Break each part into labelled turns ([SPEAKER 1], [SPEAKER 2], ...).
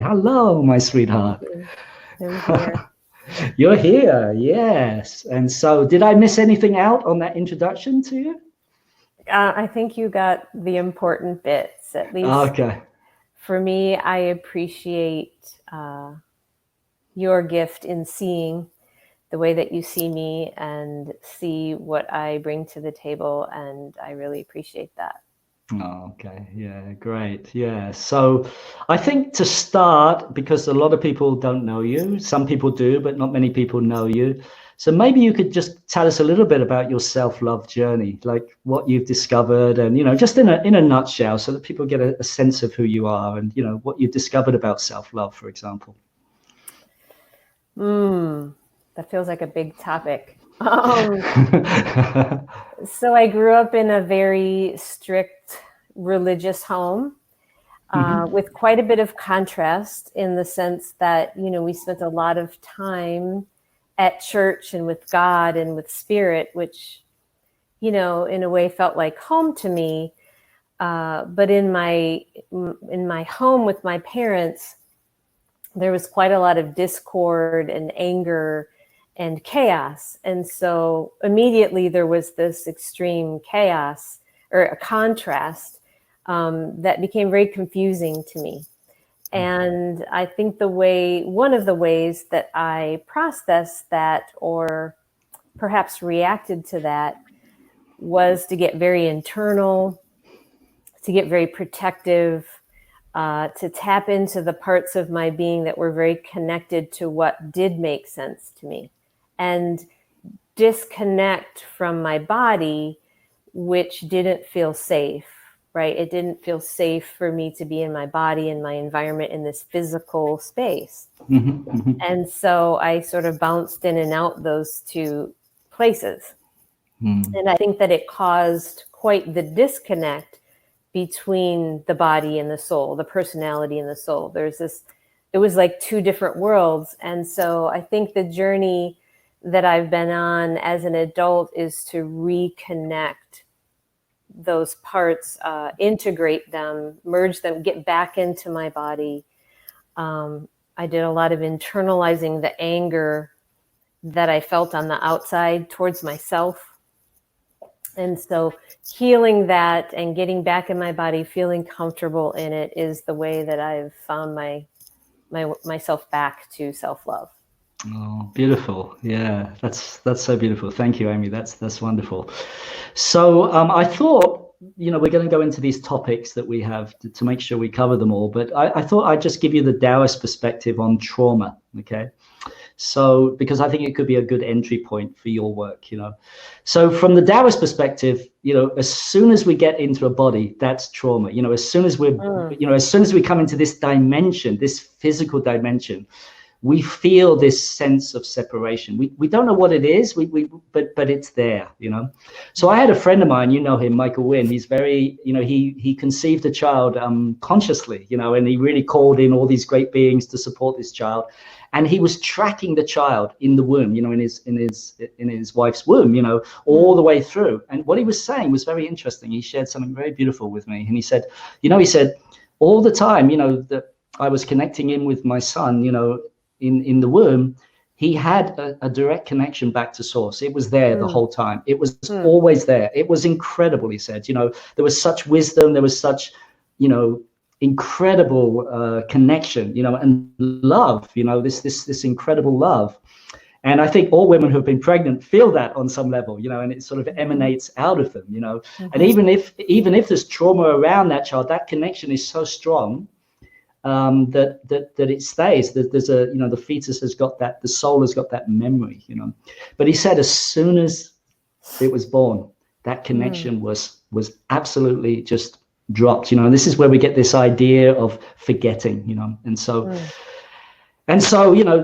[SPEAKER 1] Hello, my
[SPEAKER 2] Thank
[SPEAKER 1] sweetheart.
[SPEAKER 2] you. I'm here.
[SPEAKER 1] You're here, yes. And so, did I miss anything out on that introduction to you?
[SPEAKER 2] I think you got the important bits. At least
[SPEAKER 1] Okay.
[SPEAKER 2] for me, I appreciate your gift in seeing the way that you see me and see what I bring to the table. And I really appreciate that.
[SPEAKER 1] Oh, okay. Yeah, great. Yeah. So, I think to start, because a lot of people don't know you, some people do, but not many people know you. So maybe you could just tell us a little bit about your self-love journey, like what you've discovered, and just in a nutshell, so that people get a sense of who you are, and what you've discovered about self-love, for example.
[SPEAKER 2] Mm, that feels like a big topic. So I grew up in a very strict religious home.
[SPEAKER 1] Hmm.
[SPEAKER 2] With quite a bit of contrast in the sense that, we spent a lot of time at church and with God and with spirit, which, in a way felt like home to me. But in my home with my parents, there was quite a lot of discord and anger and chaos. And so immediately there was this extreme chaos or a contrast that became very confusing to me. And I think one of the ways that I processed that or perhaps reacted to that was to get very internal, to get very protective, to tap into the parts of my being that were very connected to what did make sense to me, and disconnect from my body, which didn't feel safe, right? It didn't feel safe for me to be in my body, in my environment, in this physical space.
[SPEAKER 1] Hmm. Hmm.
[SPEAKER 2] And so I sort of bounced in and out those two places. And I think that it caused quite the disconnect between the body and the soul, the personality and the soul. It was like two different worlds. And so I think the journey that I've been on as an adult is to reconnect those parts, integrate them, merge them, get back into my body. I did a lot of internalizing the anger that I felt on the outside towards myself. And so healing that and getting back in my body, feeling comfortable in it is the way that I've found myself back to self-love.
[SPEAKER 1] Oh, beautiful. Yeah, that's so beautiful. Thank you, Amy. That's wonderful. So I thought, we're going to go into these topics that we have to make sure we cover them all, but I thought I'd just give you the Taoist perspective on trauma. Okay. So, because I think it could be a good entry point for your work. So from the Taoist perspective, as soon as we get into a body, that's trauma.
[SPEAKER 2] Mm,
[SPEAKER 1] As soon as we come into this dimension, this physical dimension, we feel this sense of separation. We don't know what it is, but it's there. So I had a friend of mine, him, Michael Wynn. He's very, he conceived a child consciously, and he really called in all these great beings to support this child. And he was tracking the child in the womb, in his wife's womb, all the way through. And what he was saying was very interesting. He shared something very beautiful with me. And he said, all the time, that I was connecting in with my son, in the womb, he had a direct connection back to source. It was there the
[SPEAKER 2] mm,
[SPEAKER 1] whole time. It was
[SPEAKER 2] mm,
[SPEAKER 1] always there. It was incredible. He said, there was such wisdom. There was such, you know, incredible connection, and love. This incredible love. And I think all women who have been pregnant feel that on some level, and it sort of
[SPEAKER 2] mhm,
[SPEAKER 1] emanates out of them. And
[SPEAKER 2] mhm,
[SPEAKER 1] even if there's trauma around that child, that connection is so strong that it stays. There's the fetus has got that, the soul has got that memory. But he said as soon as it was born, that
[SPEAKER 2] mm,
[SPEAKER 1] connection was absolutely just dropped. And this is where we get this idea of forgetting.
[SPEAKER 2] mm,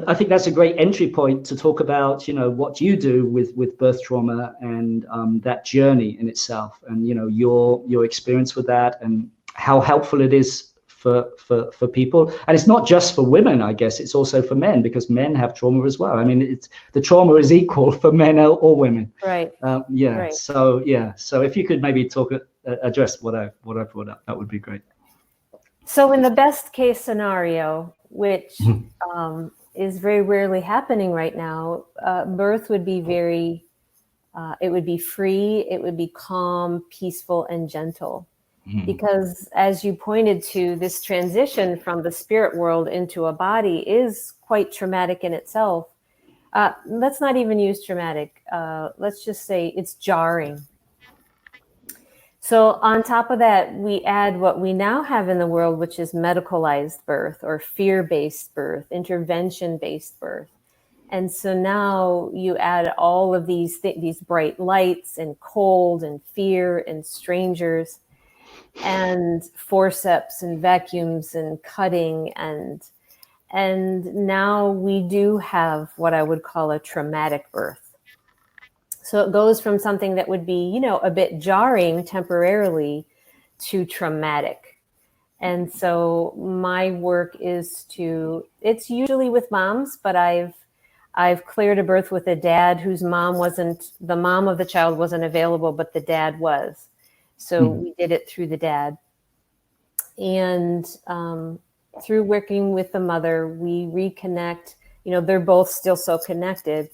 [SPEAKER 1] I think that's a great entry point to talk about, what you do with birth trauma and that journey in itself, and your experience with that, and how helpful it is for people. And it's not just for women, I guess. It's also for men, because men have trauma as well. I mean, the trauma is equal for men or women.
[SPEAKER 2] right,
[SPEAKER 1] Yeah.
[SPEAKER 2] right.
[SPEAKER 1] So yeah. So if you could maybe address what I brought up, that would be great.
[SPEAKER 2] So in the best case scenario, which is very rarely happening right now, birth would be very, it would be free, it would be calm, peaceful, and gentle. Because as you pointed to, this transition from the spirit world into a body is quite traumatic in itself. Let's not even use traumatic. Let's just say it's jarring. So on top of that, we add what we now have in the world, which is medicalized birth or fear-based birth, intervention-based birth. And so now you add all of these bright lights and cold and fear and strangers and forceps and vacuums and cutting. And now we do have what I would call a traumatic birth. So it goes from something that would be, a bit jarring temporarily to traumatic. And so my work is it's usually with moms, but I've cleared a birth with a dad whose the mom of the child wasn't available, but the dad was. So we did it through the dad. And through working with the mother, we reconnect, they're both still so connected.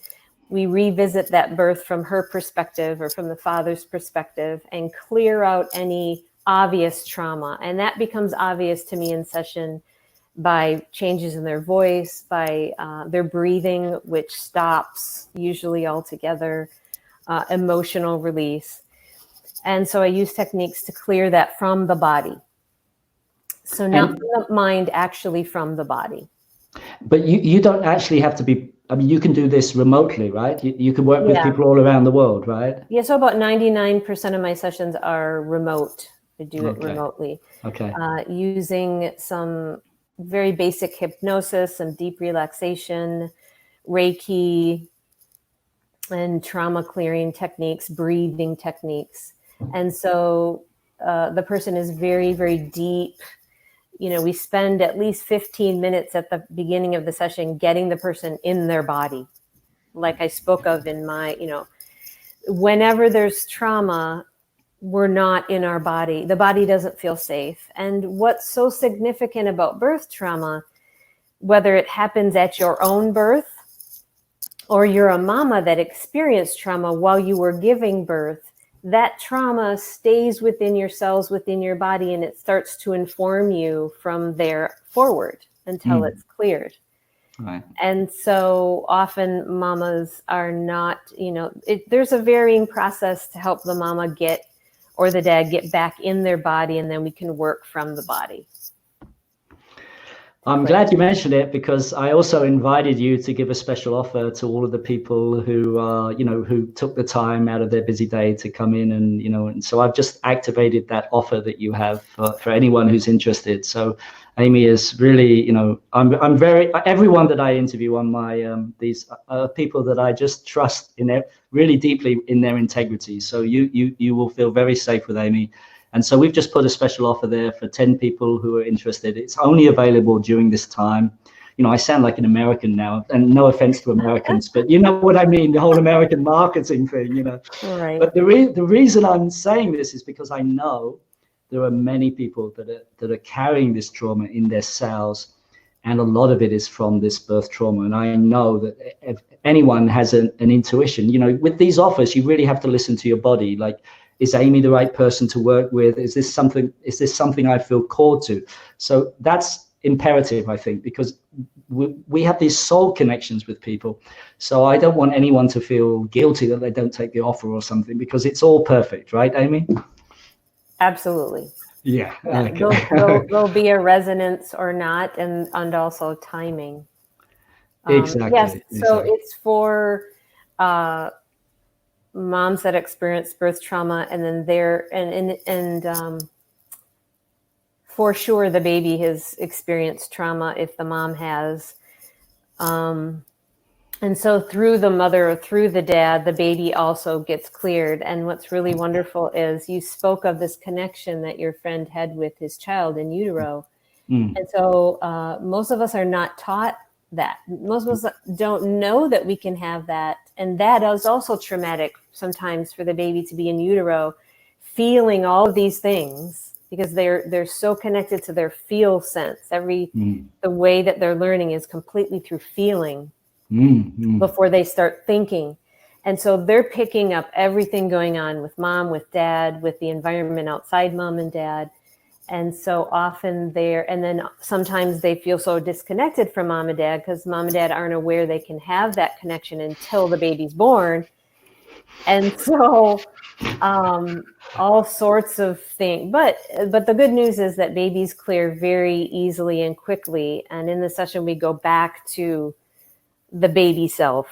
[SPEAKER 2] We revisit that birth from her perspective or from the father's perspective and clear out any obvious trauma. And that becomes obvious to me in session by changes in their voice, by their breathing, which stops usually altogether, emotional release. And so I use techniques to clear that from the body. So not from the mind, actually from the body.
[SPEAKER 1] But you don't actually have to be, you can do this remotely, right? You can work with people all around the world, right?
[SPEAKER 2] Yeah, so about 99% of my sessions are remote. I do it remotely.
[SPEAKER 1] Okay.
[SPEAKER 2] Using some very basic hypnosis, some deep relaxation, Reiki, and trauma clearing techniques, breathing techniques. And so the person is very, very deep. We spend at least 15 minutes at the beginning of the session getting the person in their body. Like I spoke of in my, whenever there's trauma, we're not in our body. The body doesn't feel safe. And what's so significant about birth trauma, whether it happens at your own birth or you're a mama that experienced trauma while you were giving birth, that trauma stays within your cells, within your body, and it starts to inform you from there forward until it's cleared.
[SPEAKER 1] Right.
[SPEAKER 2] And so often mamas are not, there's a varying process to help the mama or the dad get back in their body, and then we can work from the body.
[SPEAKER 1] I'm glad you mentioned it, because I also invited you to give a special offer to all of the people who who took the time out of their busy day to come in, and so I've just activated that offer that you have for anyone who's interested. So Amy is really, I'm very, everyone that I interview on my these people that I just trust really deeply in their integrity. So you will feel very safe with Amy. And so we've just put a special offer there for 10 people who are interested. It's only available during this time. I sound like an American now, and no offense to Americans, but you know what I mean, the whole American marketing thing,
[SPEAKER 2] Right.
[SPEAKER 1] But the reason I'm saying this is because I know there are many people that are carrying this trauma in their cells, and a lot of it is from this birth trauma. And I know that if anyone has an intuition, with these offers, you really have to listen to your body. Like, is Amy the right person to work with? Is this something I feel called to? So that's imperative, I think, because we have these soul connections with people. So I don't want anyone to feel guilty that they don't take the offer or something, because it's all perfect, right, Amy?
[SPEAKER 2] Absolutely.
[SPEAKER 1] Yeah.
[SPEAKER 2] Okay. There'll be a resonance or not, and also timing.
[SPEAKER 1] Exactly.
[SPEAKER 2] Yes. So
[SPEAKER 1] exactly.
[SPEAKER 2] it's for moms that experience birth trauma, and then for sure the baby has experienced trauma if the mom has. And so through the mother or through the dad, the baby also gets cleared. And what's really wonderful is you spoke of this connection that your friend had with his child in utero. And so most of us are not taught that. Most of us don't know that we can have that. And that is also traumatic sometimes for the baby to be in utero, feeling all of these things because they're so connected to their feel sense. The way that they're learning is completely through feeling before they start thinking. And so they're picking up everything going on with mom, with dad, with the environment outside mom and dad. And so often and then sometimes they feel so disconnected from mom and dad because mom and dad aren't aware they can have that connection until the baby's born. And so all sorts of things. But the good news is that babies clear very easily and quickly. And in the session, we go back to the baby self.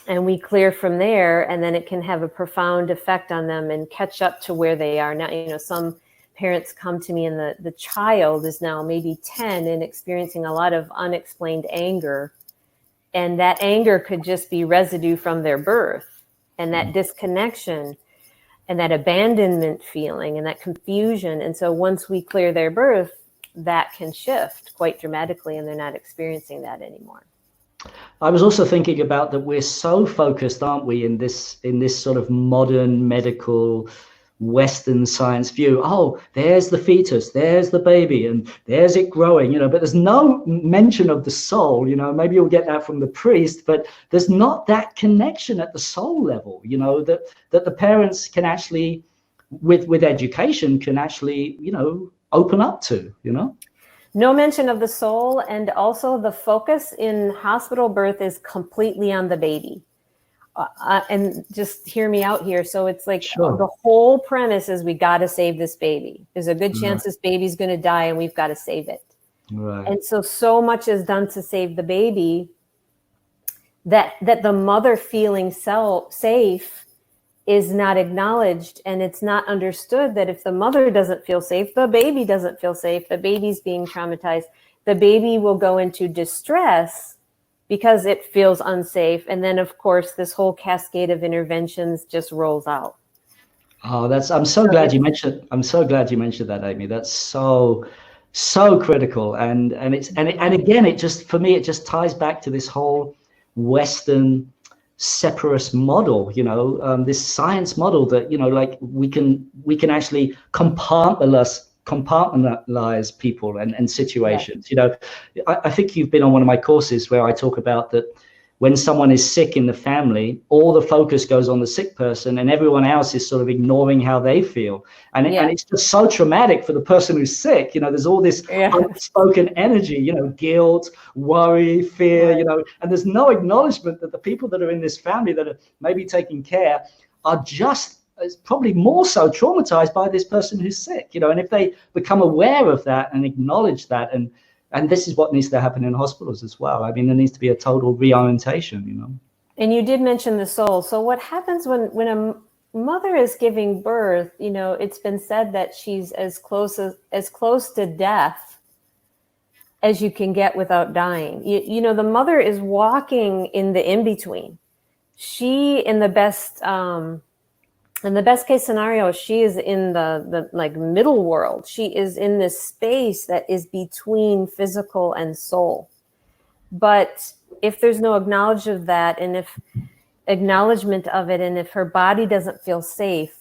[SPEAKER 2] And we clear from there, and then it can have a profound effect on them and catch up to where they are now. Some parents come to me and the child is now maybe 10 and experiencing a lot of unexplained anger. And that anger could just be residue from their birth, and that disconnection and that abandonment feeling and that confusion. And so once we clear their birth, that can shift quite dramatically, and they're not experiencing that anymore.
[SPEAKER 1] I was also thinking about that we're so focused, aren't we, in this sort of modern medical Western science view. Oh, there's the fetus, there's the baby, and there's it growing, but there's no mention of the soul. Maybe you'll get that from the priest, but there's not that connection at the soul level, that the parents can actually, with education, can actually, open up to,
[SPEAKER 2] No mention of the soul, and also the focus in hospital birth is completely on the baby. And just hear me out here. So it's like the whole premise is we got to save this baby. There's a good chance this baby's going to die, and we've got to save it.
[SPEAKER 1] Right.
[SPEAKER 2] And so much is done to save the baby that the mother feeling safe is not acknowledged, and it's not understood that if the mother doesn't feel safe, the baby doesn't feel safe. The baby's being traumatized. The baby will go into distress because it feels unsafe. And then, of course, this whole cascade of interventions just rolls out.
[SPEAKER 1] Oh, I'm so glad you mentioned that, Amy. That's so critical. And again, it just ties back to this whole Western separatist model, this science model that, like we can actually compartmentalize people and situations. I think you've been on one of my courses where I talk about that when someone is sick in the family, all the focus goes on the sick person and everyone else is sort of ignoring how they feel. And it's just so traumatic for the person who's sick. There's all this unspoken energy, guilt, worry, fear, and there's no acknowledgement that the people that are in this family that are maybe taking care are just probably more so traumatized by this person who's sick, and if they become aware of that and acknowledge that, and this is what needs to happen in hospitals as well. I mean, there needs to be a total reorientation,
[SPEAKER 2] And you did mention the soul. So what happens when a mother is giving birth, it's been said that she's as close to death as you can get without dying. The mother is walking in the in-between. She, in the best case scenario, she is in the like middle world. She is in this space that is between physical and soul. But if there's no acknowledgement of that, and if her body doesn't feel safe,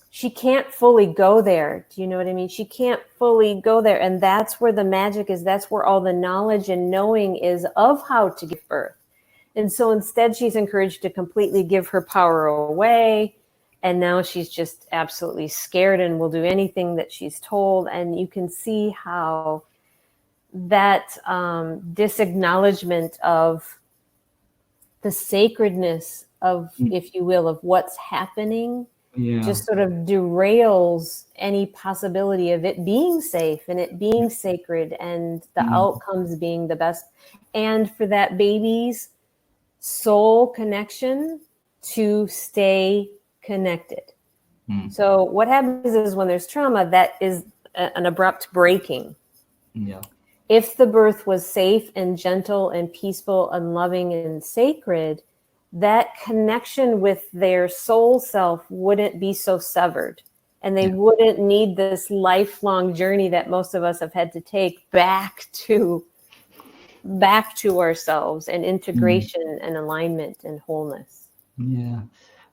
[SPEAKER 2] she can't fully go there. Do you know what I mean? She can't fully go there. And that's where the magic is. That's where all the knowledge and knowing is of how to give birth. And so instead, she's encouraged to completely give her power away. And now she's just absolutely scared and will do anything that she's told. And you can see how that disacknowledgement of the sacredness of, if you will, of what's happening, just sort of derails any possibility of it being safe and it being sacred and the outcomes being the best. And for that baby's soul connection to stay connected. So what happens is when there's trauma, that is an abrupt breaking. If the birth was safe and gentle and peaceful and loving and sacred, that connection with their soul self wouldn't be so severed, and they wouldn't need this lifelong journey that most of us have had to take back to ourselves and integration and alignment and wholeness.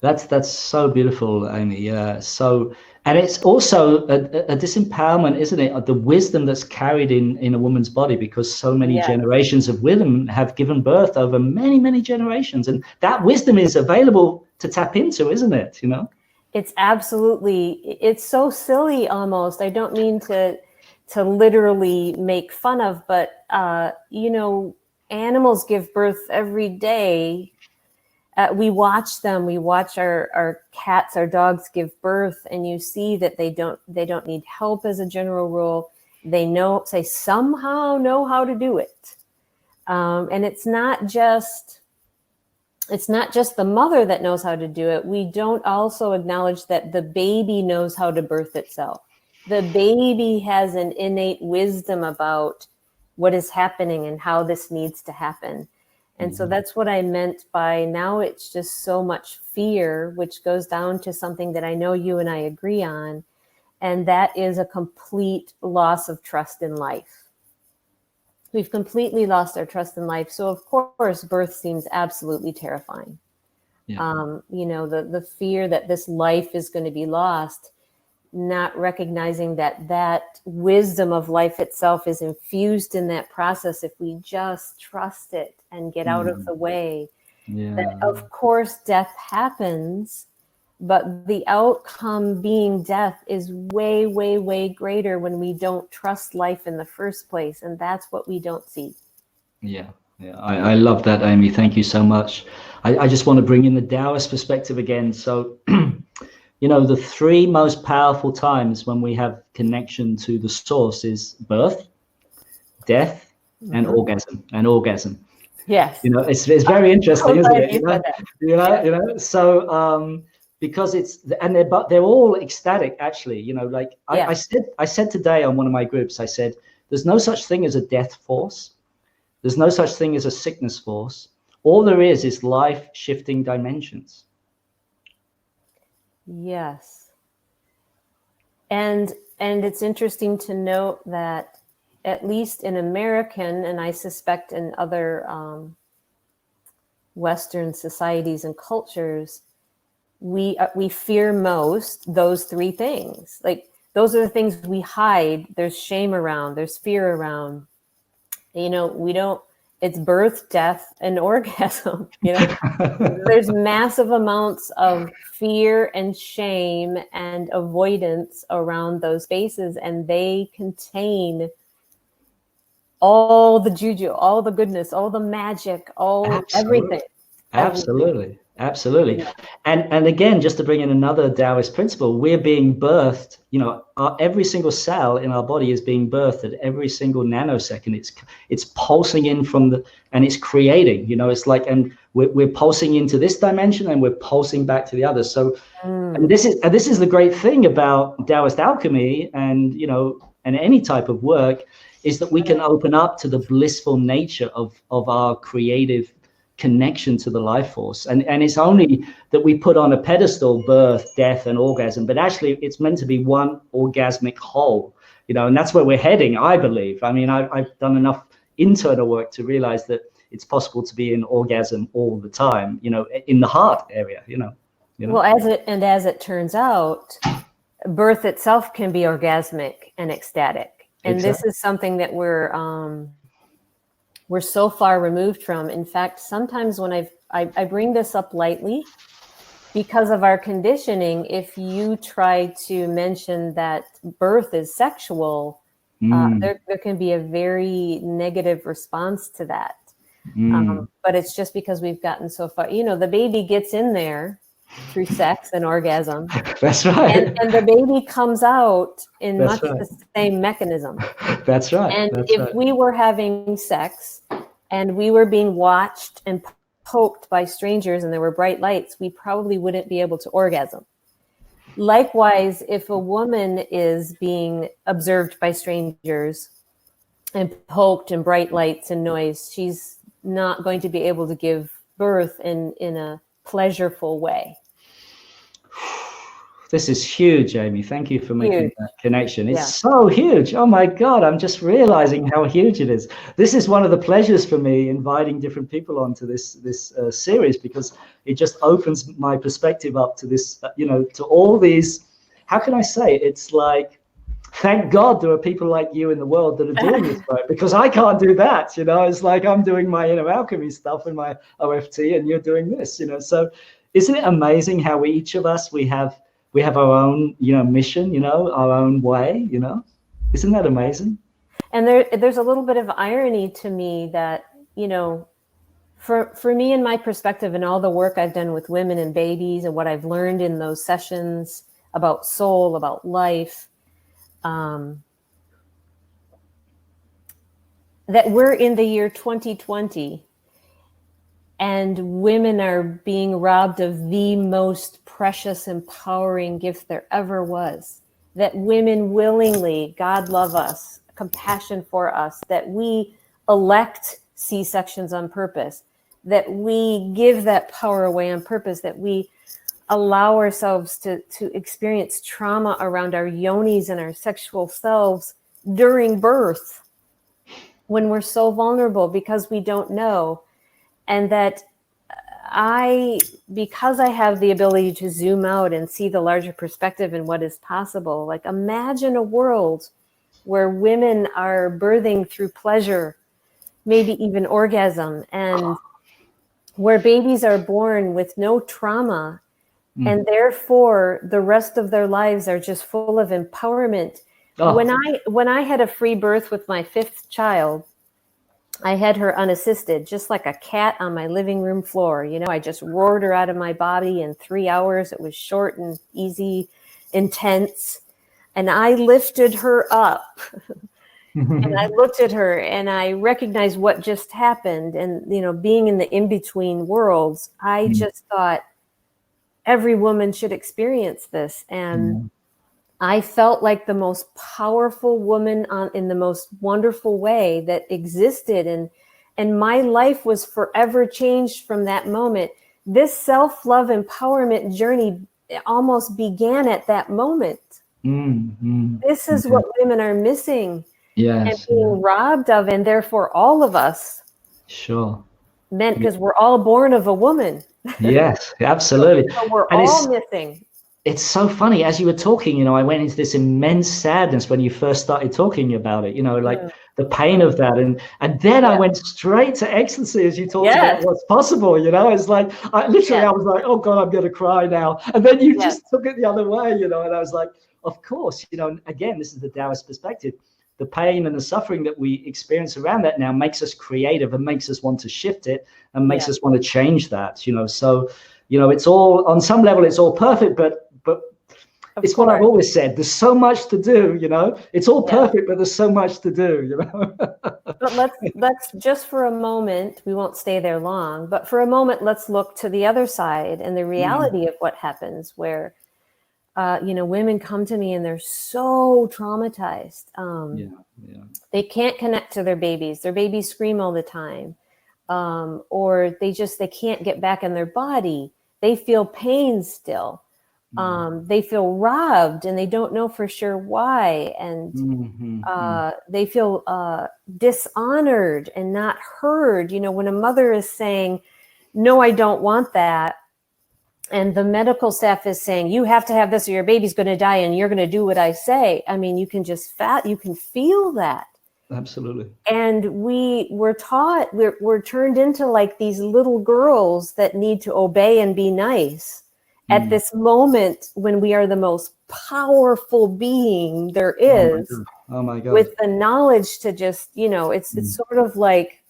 [SPEAKER 1] That's so beautiful, Amy. So And it's also a disempowerment, isn't it, of the wisdom that's carried in a woman's body, because so many
[SPEAKER 2] Yeah.
[SPEAKER 1] generations of women have given birth over many, many generations. And that wisdom is available to tap into, isn't it? You know?
[SPEAKER 2] It's absolutely, it's so silly almost. I don't mean to literally make fun of, but, you know, animals give birth every day. We watch them. We watch our cats, our dogs give birth, and you see that they don't need help as a general rule. They somehow know how to do it, and it's not just the mother that knows how to do it. We don't also acknowledge that the baby knows how to birth itself. The baby has an innate wisdom about what is happening and how this needs to happen. And so that's what I meant by now it's just so much fear, which goes down to something that I know you and I agree on, and that is a complete loss of trust in life. We've completely lost our trust in life. So of course, birth seems absolutely terrifying.
[SPEAKER 1] Yeah.
[SPEAKER 2] You know, the fear that this life is going to be lost, not recognizing that wisdom of life itself is infused in that process if we just trust it and get out of the way.
[SPEAKER 1] Yeah.
[SPEAKER 2] That of course death happens, but the outcome being death is way, way, way greater when we don't trust life in the first place. And that's what we don't see.
[SPEAKER 1] Yeah. Yeah. I love that, Amy. Thank you so much. I just want to bring in the Taoist perspective again. So, you know, the three most powerful times when we have connection to the source is birth, death, and orgasm.
[SPEAKER 2] Yes.
[SPEAKER 1] You know, it's very interesting, isn't it?
[SPEAKER 2] Yeah.
[SPEAKER 1] You know. So because they're all ecstatic, actually. You know, like I said today on one of my groups, I said, there's no such thing as a death force. There's no such thing as a sickness force. All there is life shifting dimensions.
[SPEAKER 2] Yes. And it's interesting to note that at least in American, and I suspect in other Western societies and cultures, we fear most those three things. Like those are the things we hide. There's shame around, there's fear around. You know, it's birth, death, and orgasm. You know, there's massive amounts of fear and shame and avoidance around those spaces, and they contain all the juju, all the goodness, all the magic, everything.
[SPEAKER 1] Absolutely. Yeah. And again, just to bring in another Taoist principle, we're being birthed, you know, every single cell in our body is being birthed at every single nanosecond. It's pulsing in and it's creating, you know, it's like, and we're pulsing into this dimension and we're pulsing back to the other. So, and this is the great thing about Taoist alchemy and, you know, and any type of work, is that we can open up to the blissful nature of our creative connection to the life force. And it's only that we put on a pedestal birth, death, and orgasm, but actually it's meant to be one orgasmic whole, you know, and that's where we're heading, I believe. I mean, I've done enough internal work to realize that it's possible to be in orgasm all the time, you know, in the heart area, you know.
[SPEAKER 2] Well, as it turns out, birth itself can be orgasmic and ecstatic. And This is something that we're so far removed from. In fact, sometimes when I bring this up lightly because of our conditioning, if you try to mention that birth is sexual, there can be a very negative response to that. But it's just because we've gotten so far. You know, the baby gets in there through sex and orgasm.
[SPEAKER 1] That's right.
[SPEAKER 2] And the baby comes out in the same mechanism.
[SPEAKER 1] That's right.
[SPEAKER 2] And if we were having sex and we were being watched and poked by strangers and there were bright lights, we probably wouldn't be able to orgasm. Likewise, if a woman is being observed by strangers and poked in bright lights and noise, she's not going to be able to give birth in a pleasureful way.
[SPEAKER 1] This is huge, Amy. Thank you for making that connection. It's so huge. Oh my God, I'm just realizing how huge it is. This is one of the pleasures for me, inviting different people onto this series, because it just opens my perspective up to this, you know, to all these how can I say it? It's like, thank God there are people like you in the world that are doing this work, because I can't do that. It's like I'm doing my inner alchemy stuff and my OFT, and you're doing this. So isn't it amazing how each of us, we have our own mission, our own way. Isn't that amazing?
[SPEAKER 2] And there's a little bit of irony to me that for me and my perspective and all the work I've done with women and babies and what I've learned in those sessions about soul, about life, that we're in the year 2020 and women are being robbed of the most precious, empowering gift there ever was. That women willingly, God love us, compassion for us, that we elect C-sections on purpose, that we give that power away on purpose, that we allow ourselves to experience trauma around our yonis and our sexual selves during birth, when we're so vulnerable because we don't know. And that because I have the ability to zoom out and see the larger perspective and what is possible, like imagine a world where women are birthing through pleasure, maybe even orgasm, and where babies are born with no trauma, and therefore the rest of their lives are just full of empowerment. When I had a free birth with my 5th child, I had her unassisted, just like a cat on my living room floor. I just roared her out of my body in 3 hours. It was short and easy, intense. And I lifted her up and I looked at her and I recognized what just happened. And, being in the in-between worlds, I just thought every woman should experience this. And I felt like the most powerful woman in the most wonderful way that existed. And my life was forever changed from that moment. This self-love empowerment journey almost began at that moment. This is what women are missing and being robbed of, and therefore all of us.
[SPEAKER 1] Sure.
[SPEAKER 2] Meant because we're all born of a woman.
[SPEAKER 1] Yes, absolutely.
[SPEAKER 2] So we're all missing.
[SPEAKER 1] It's so funny, as you were talking, I went into this immense sadness when you first started talking about it, like the pain of that. And then I went straight to ecstasy as you talked about what's possible, It's like, I was like, oh God, I'm going to cry now. And then you just took it the other way, and I was like, of course, and again, this is the Taoist perspective. The pain and the suffering that we experience around that now makes us creative and makes us want to shift it and makes us want to change that, So, it's all, on some level, it's all perfect, but it's what I've always said. There's so much to do, It's all perfect, but there's so much to do,
[SPEAKER 2] But let's just for a moment, we won't stay there long, but for a moment, let's look to the other side and the reality of what happens where, women come to me and they're so traumatized. They can't connect to their babies. Their babies scream all the time. Or they can't get back in their body. They feel pain still. They feel robbed and they don't know for sure why. And they feel dishonored and not heard. When a mother is saying, no, I don't want that. And the medical staff is saying, you have to have this or your baby's going to die and you're going to do what I say. I mean, you can feel that.
[SPEAKER 1] Absolutely.
[SPEAKER 2] And we're taught, we're turned into like these little girls that need to obey and be nice at this moment when we are the most powerful being there is.
[SPEAKER 1] Oh my God.
[SPEAKER 2] With the knowledge to just, it's sort of like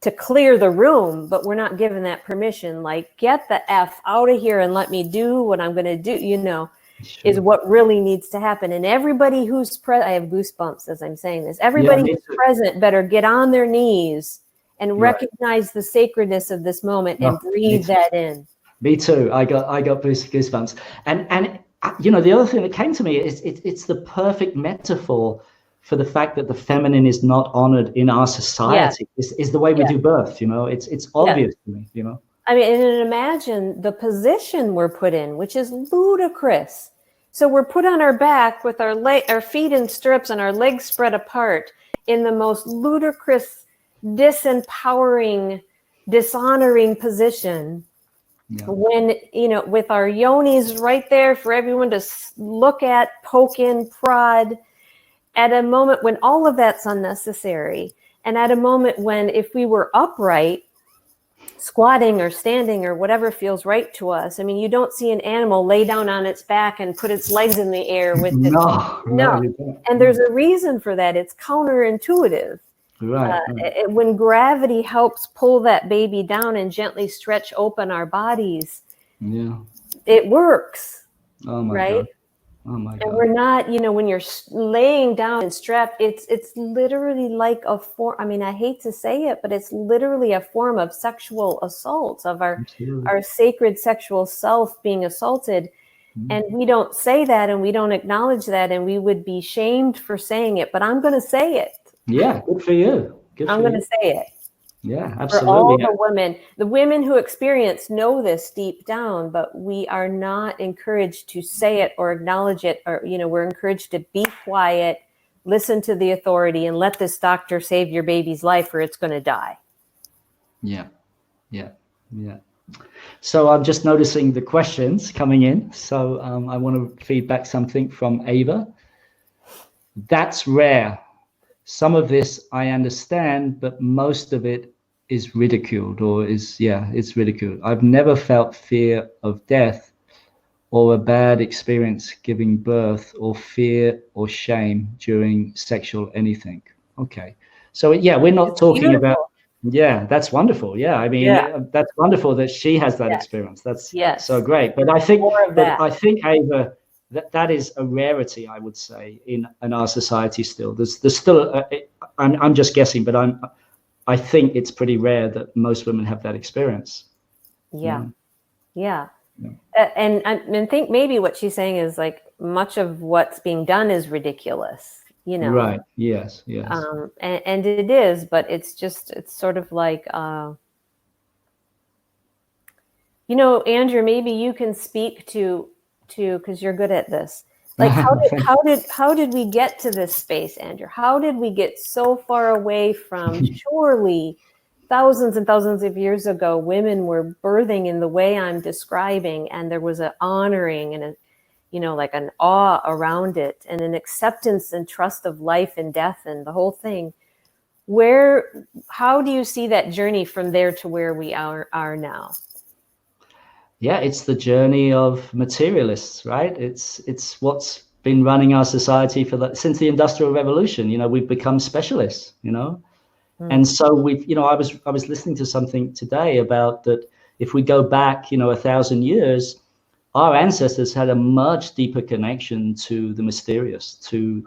[SPEAKER 2] to clear the room, but we're not given that permission. Like, get the F out of here and let me do what I'm going to do, is what really needs to happen. And everybody who's present, I have goosebumps as I'm saying this, everybody who's present better get on their knees and recognize the sacredness of this moment and breathe that in.
[SPEAKER 1] Me too. I got goosebumps. And the other thing that came to me is it's the perfect metaphor for the fact that the feminine is not honored in our society. Is the way we do birth, it's obvious to me,
[SPEAKER 2] I mean, and imagine the position we're put in, which is ludicrous. So we're put on our back with our feet in stirrups and our legs spread apart in the most ludicrous, disempowering, dishonoring position. when, with our yonis right there for everyone to look at, poke in, prod, at a moment when all of that's unnecessary, and at a moment when if we were upright, squatting or standing or whatever feels right to us. I mean, you don't see an animal lay down on its back and put its legs in the air with its
[SPEAKER 1] no.
[SPEAKER 2] And there's a reason for that. It's counterintuitive.
[SPEAKER 1] Right.
[SPEAKER 2] When gravity helps pull that baby down and gently stretch open our bodies, it works.
[SPEAKER 1] Oh my
[SPEAKER 2] right?
[SPEAKER 1] God. Oh my God.
[SPEAKER 2] And we're not, when you're laying down and strapped, it's literally like a form. I mean, I hate to say it, but it's literally a form of sexual assault of our sacred sexual self being assaulted. And we don't say that, and we don't acknowledge that, and we would be shamed for saying it. But I'm going to say it.
[SPEAKER 1] Yeah, good for you.
[SPEAKER 2] I'm going to say it.
[SPEAKER 1] Yeah, absolutely.
[SPEAKER 2] For all the women who experience know this deep down, but we are not encouraged to say it or acknowledge it, or, we're encouraged to be quiet, listen to the authority, and let this doctor save your baby's life or it's going to die. Yeah.
[SPEAKER 1] So I'm just noticing the questions coming in. So I want to feed back something from Ava. That's rare. Some of this I understand, but most of it is ridiculed it's ridiculed. I've never felt fear of death or a bad experience giving birth or fear or shame during sexual anything. Okay. So we're not talking about, that's wonderful. Yeah. I mean, that's wonderful that she has that experience. That's so great. But I think, Ava, that is a rarity, I would say, in our society still. There's still, I'm just guessing, but I think it's pretty rare that most women have that experience.
[SPEAKER 2] Yeah. And I think maybe what she's saying is like much of what's being done is ridiculous,
[SPEAKER 1] Right. Yes.
[SPEAKER 2] And it is, but it's sort of like, Andrew, maybe you can speak to, because you're good at this. Like how did we get to this space, Andrew? How did we get so far away from surely thousands and thousands of years ago, women were birthing in the way I'm describing, and there was an honoring and like an awe around it and an acceptance and trust of life and death and the whole thing. How do you see that journey from there to where we are now?
[SPEAKER 1] Yeah, it's the journey of materialists, right? It's what's been running our society since the Industrial Revolution. We've become specialists, and so I was listening to something today about that. If we go back, 1,000 years, our ancestors had a much deeper connection to the mysterious, to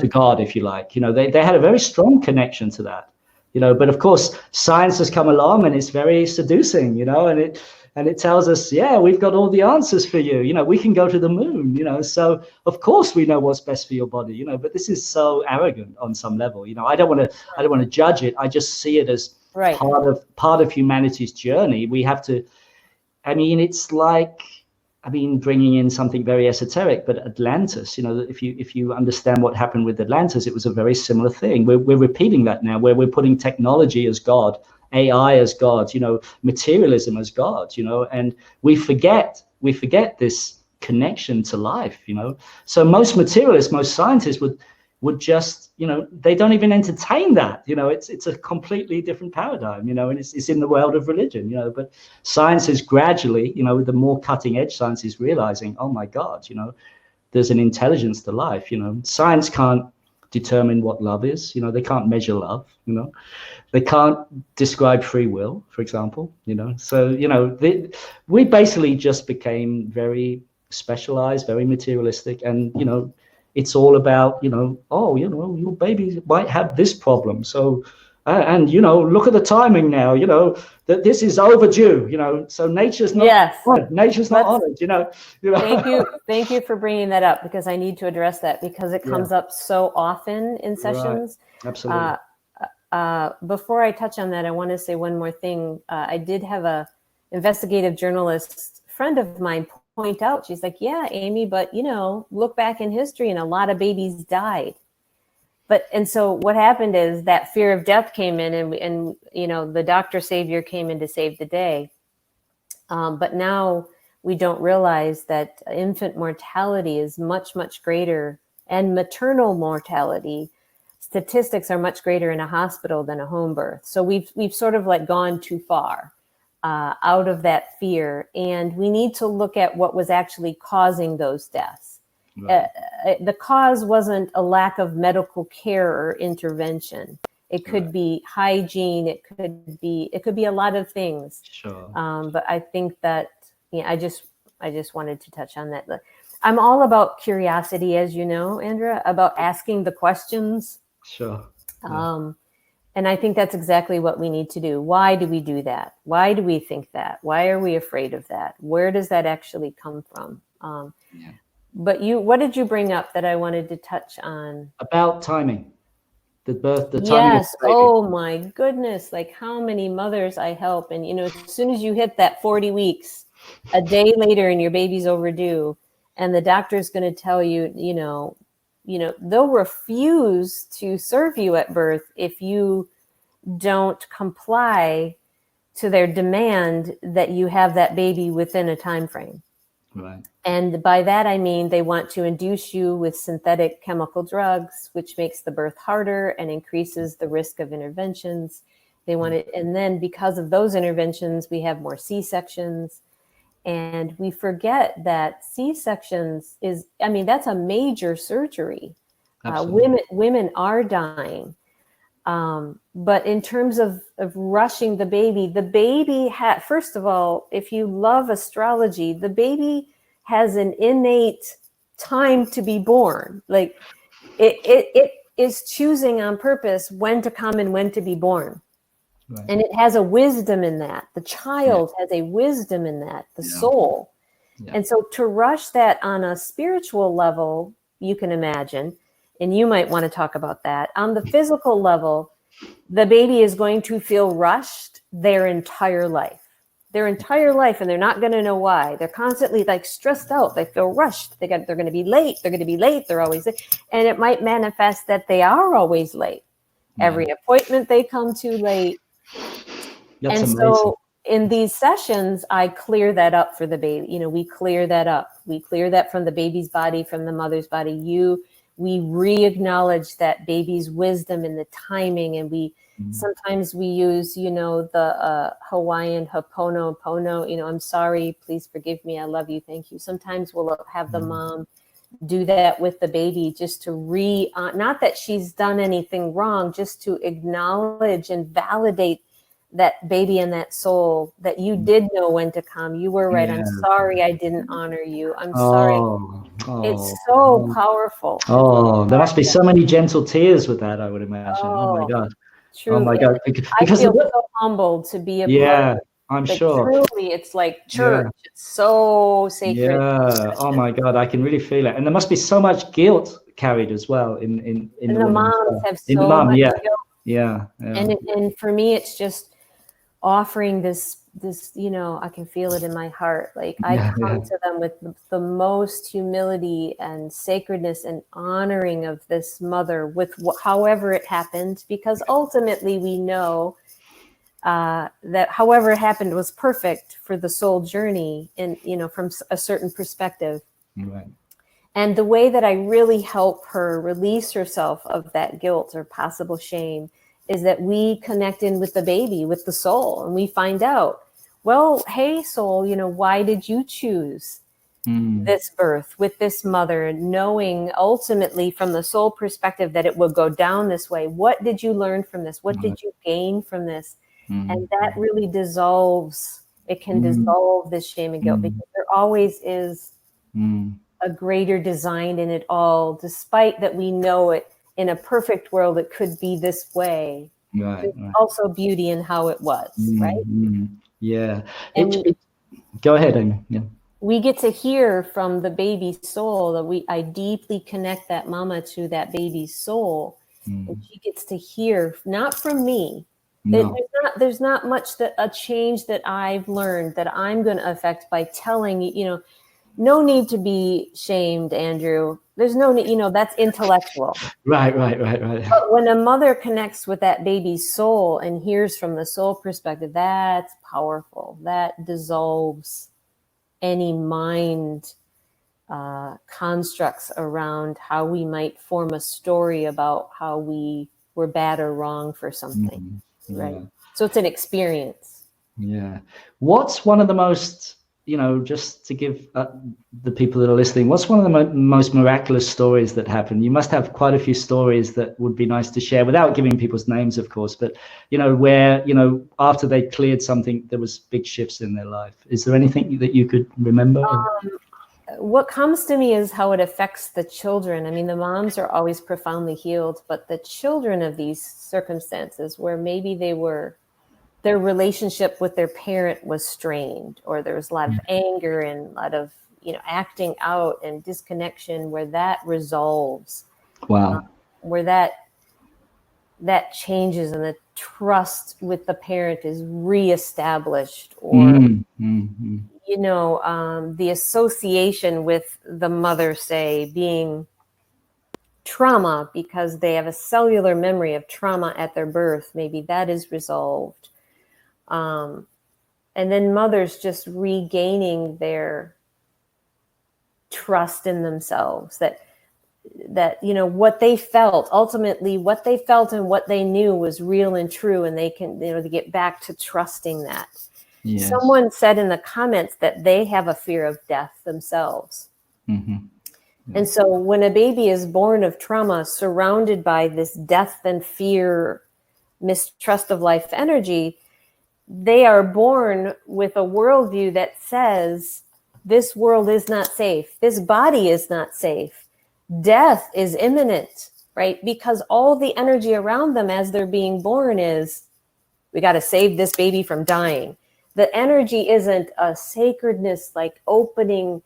[SPEAKER 1] God, if you like. They had a very strong connection to that. But of course, science has come along and it's very seducing, and it tells us, we've got all the answers for you. We can go to the moon, so of course we know what's best for your body, but this is so arrogant on some level. I don't want to judge it. I just see it as part of humanity's journey. We have to, it's like, bringing in something very esoteric, but Atlantis, if you understand what happened with Atlantis, it was a very similar thing. We're repeating that now, where we're putting technology as God, AI as God, materialism as God, and we forget this connection to life, So most materialists, most scientists would just, they don't even entertain that, it's a completely different paradigm, and it's in the world of religion, but science is gradually, the more cutting edge science is realizing, oh my God, there's an intelligence to life, science can't determine what love is, they can't measure love, they can't describe free will, for example, so, we basically just became very specialized, very materialistic, and, it's all about, your baby might have this problem. So, and, look at the timing now, that this is overdue, so nature's not honored. Nature's not honored,
[SPEAKER 2] Thank you for bringing that up, because I need to address that, because it comes up so often in sessions.
[SPEAKER 1] Right. Absolutely.
[SPEAKER 2] Before I touch on that, I want to say one more thing. I did have a investigative journalist friend of mine point out, she's like, yeah, Amy, but look back in history and a lot of babies died. And so what happened is that fear of death came in, and the doctor savior came in to save the day. But now we don't realize that infant mortality is much, much greater, and maternal mortality statistics are much greater in a hospital than a home birth. So we've sort of like gone too far out of that fear, and we need to look at what was actually causing those deaths. Right. The cause wasn't a lack of medical care or intervention. It could be hygiene. It could be a lot of things.
[SPEAKER 1] Sure.
[SPEAKER 2] But I think that I just wanted to touch on that. I'm all about curiosity, as you know, Andrea, about asking the questions.
[SPEAKER 1] Sure.
[SPEAKER 2] And I think that's exactly what we need to do. Why do we do that? Why do we think that? Why are we afraid of that? Where does that actually come from? But what did you bring up that I wanted to touch on?
[SPEAKER 1] About timing. The timing.
[SPEAKER 2] Yes. Oh my goodness. Like how many mothers I help. And, as soon as you hit that 40 weeks, a day later and your baby's overdue, and the doctor's going to tell you, they'll refuse to serve you at birth if you don't comply to their demand that you have that baby within a time frame.
[SPEAKER 1] Right.
[SPEAKER 2] And by that, I mean, they want to induce you with synthetic chemical drugs, which makes the birth harder and increases the risk of interventions. They want it. And then because of those interventions, we have more C-sections. And we forget that C-sections that's a major surgery. Women are dying. But in terms of rushing the baby first of all, if you love astrology, the baby has an innate time to be born. Like it is choosing on purpose when to come and when to be born. Right. And it has a wisdom in that. The child has a wisdom in that, the soul. Yeah. And so to rush that on a spiritual level, you can imagine, and you might want to talk about that. On the physical level, the baby is going to feel rushed their entire life. And they're not going to know why. They're constantly like stressed out. They feel rushed. They're going to be late. They're always late. And it might manifest that they are always late. Yeah. Every appointment they come too late.
[SPEAKER 1] That's amazing.
[SPEAKER 2] So in these sessions, I clear that up for the baby. We clear that up. We clear that from the baby's body, from the mother's body. We re-acknowledge that baby's wisdom and the timing. And sometimes we use, the Hawaiian Ho'oponopono, I'm sorry, please forgive me, I love you, thank you. Sometimes we'll have the mom do that with the baby just to not that she's done anything wrong, just to acknowledge and validate that baby and that soul, that you did know when to come. You were right. Yeah. I'm sorry I didn't honor you. I'm sorry. It's so powerful.
[SPEAKER 1] There must be so many gentle tears with that, I would imagine. Oh my God.
[SPEAKER 2] True.
[SPEAKER 1] Oh my God.
[SPEAKER 2] Because I feel so humbled to be a part of it.
[SPEAKER 1] I'm sure.
[SPEAKER 2] Truly, it's like church. Yeah. It's so sacred.
[SPEAKER 1] Yeah. Oh my God. I can really feel it. And there must be so much guilt carried as well in
[SPEAKER 2] the moms have so much guilt.
[SPEAKER 1] Yeah.
[SPEAKER 2] And for me, it's just offering this, I can feel it in my heart. Like I come to them with the most humility and sacredness and honoring of this mother with however it happened, because ultimately we know that however it happened was perfect for the soul journey, and from a certain perspective.
[SPEAKER 1] Right.
[SPEAKER 2] And the way that I really help her release herself of that guilt or possible shame is that we connect in with the baby, with the soul, and we find out, well, hey, soul, why did you choose this birth with this mother, knowing ultimately from the soul perspective that it will go down this way? What did you learn from this? What did you gain from this? And that really dissolves. It can dissolve this shame and guilt, because there always is a greater design in it all, despite that we know it. In a perfect world, it could be this way.
[SPEAKER 1] Right.
[SPEAKER 2] There's also beauty in how it was, right?
[SPEAKER 1] Yeah. Go ahead, Amy. Yeah.
[SPEAKER 2] We get to hear from the baby's soul that I deeply connect that mama to that baby's soul, and she gets to hear not from me. No. There's not much a change that I've learned that I'm going to affect by telling you. No need to be shamed, Andrew. There's no, that's intellectual.
[SPEAKER 1] Right.
[SPEAKER 2] But when a mother connects with that baby's soul and hears from the soul perspective, that's powerful. That dissolves any mind constructs around how we might form a story about how we were bad or wrong for something, right? So it's an experience.
[SPEAKER 1] Yeah. What's one of the most, just to give the people that are listening, what's one of the most miraculous stories that happened? You must have quite a few stories that would be nice to share without giving people's names, of course, but, where, after they cleared something, there was big shifts in their life. Is there anything that you could remember?
[SPEAKER 2] What comes to me is how it affects the children. I mean, the moms are always profoundly healed, but the children of these circumstances where maybe their relationship with their parent was strained, or there was a lot of anger and a lot of, acting out and disconnection, where that resolves.
[SPEAKER 1] Wow.
[SPEAKER 2] Where that changes and the trust with the parent is reestablished, or the association with the mother, say, being trauma because they have a cellular memory of trauma at their birth, maybe that is resolved. And then mothers just regaining their trust in themselves, that what they felt, ultimately what they felt and what they knew was real and true, and they can, to get back to trusting that. Yes. Someone said in the comments that they have a fear of death themselves. Yeah. And so when a baby is born of trauma, surrounded by this death and fear, mistrust of life energy, they are born with a worldview that says this world is not safe. This body is not safe. Death is imminent, right? Because all the energy around them as they're being born is, we got to save this baby from dying. The energy isn't a sacredness, like opening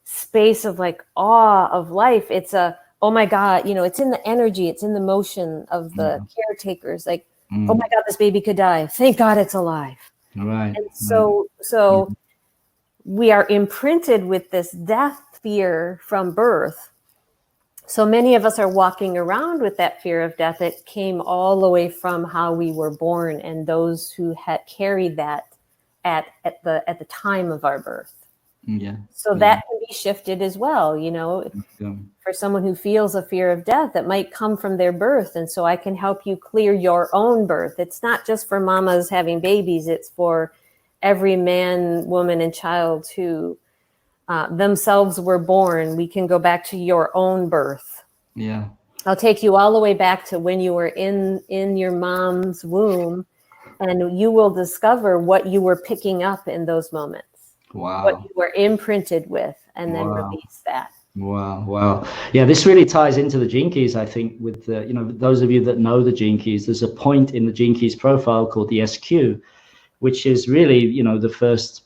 [SPEAKER 2] space of like awe of life. It's a, oh my God, it's in the energy, it's in the motion of the caretakers. Like, oh my God, this baby could die. Thank God it's alive.
[SPEAKER 1] Right.
[SPEAKER 2] And so we are imprinted with this death fear from birth. So many of us are walking around with that fear of death. It came all the way from how we were born and those who had carried that at the time of our birth.
[SPEAKER 1] Yeah.
[SPEAKER 2] So that can be shifted as well, for someone who feels a fear of death, that might come from their birth. And so I can help you clear your own birth. It's not just for mamas having babies. It's for every man, woman, and child who themselves were born. We can go back to your own birth.
[SPEAKER 1] Yeah.
[SPEAKER 2] I'll take you all the way back to when you were in your mom's womb, and you will discover what you were picking up in those moments.
[SPEAKER 1] Wow.
[SPEAKER 2] What you were imprinted with, and then release that.
[SPEAKER 1] Wow. Yeah, this really ties into the Gene Keys, I think, with the, those of you that know the Gene Keys, there's a point in the Gene Keys profile called the SQ, which is really, the first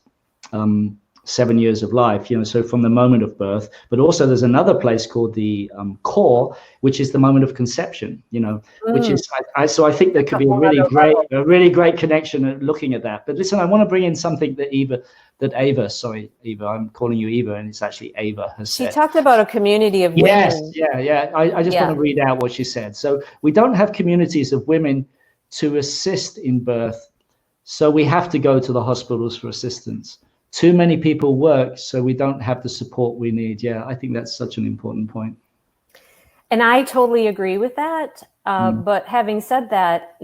[SPEAKER 1] 7 years of life, so from the moment of birth. But also there's another place called the core, which is the moment of conception, which is, so I think there could be a really great connection at looking at that. But listen, I want to bring in something that Eva, I'm calling you Eva, and it's actually Ava has said.
[SPEAKER 2] She talked about a community of women.
[SPEAKER 1] Yes, yeah. I just want to read out what she said. So we don't have communities of women to assist in birth, so we have to go to the hospitals for assistance. Too many people work, so we don't have the support we need. Yeah, I think that's such an important point.
[SPEAKER 2] And I totally agree with that. But having said that,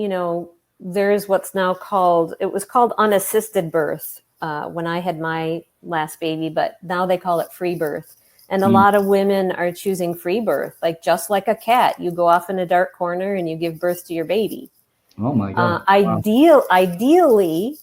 [SPEAKER 2] there is what's now called, it was called unassisted birth when I had my last baby, but now they call it free birth. And a lot of women are choosing free birth, like just like a cat. You go off in a dark corner and you give birth to your baby.
[SPEAKER 1] Oh my God.
[SPEAKER 2] Ideally,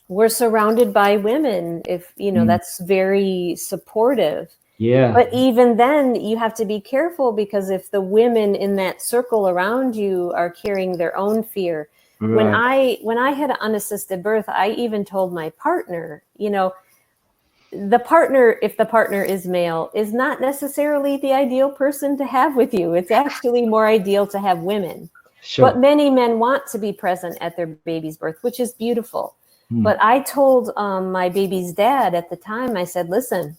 [SPEAKER 2] we're surrounded by women, if that's very supportive. Yeah. But even then you have to be careful, because if the women in that circle around you are carrying their own fear. Right. When I had an unassisted birth, I even told my partner, the partner, if the partner is male, is not necessarily the ideal person to have with you. It's actually more ideal to have women. Sure. But many men want to be present at their baby's birth, which is beautiful. But I told my baby's dad at the time, I said, listen,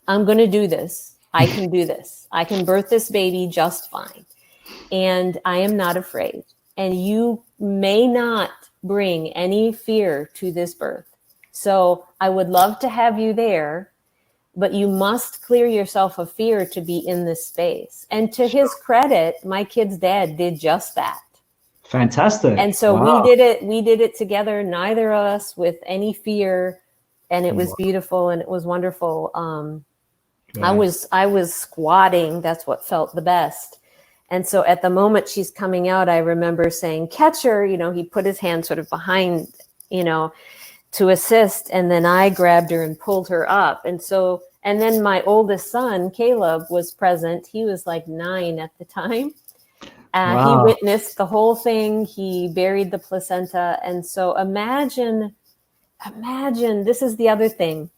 [SPEAKER 2] I'm going to do this. I can do this. I can birth this baby just fine. And I am not afraid. And you may not bring any fear to this birth. So I would love to have you there, but you must clear yourself of fear to be in this space. And to his credit, my kid's dad did just that.
[SPEAKER 1] Fantastic.
[SPEAKER 2] And so
[SPEAKER 1] Wow.
[SPEAKER 2] we did it together, neither of us with any fear. And it was beautiful and it was wonderful. I was squatting. That's what felt the best. And so at the moment she's coming out, I remember saying, catch her, he put his hand sort of behind, to assist. And then I grabbed her and pulled her up. And then my oldest son, Caleb, was present. He was like 9 at the time. He witnessed the whole thing. He buried the placenta. And so imagine, this is the other thing.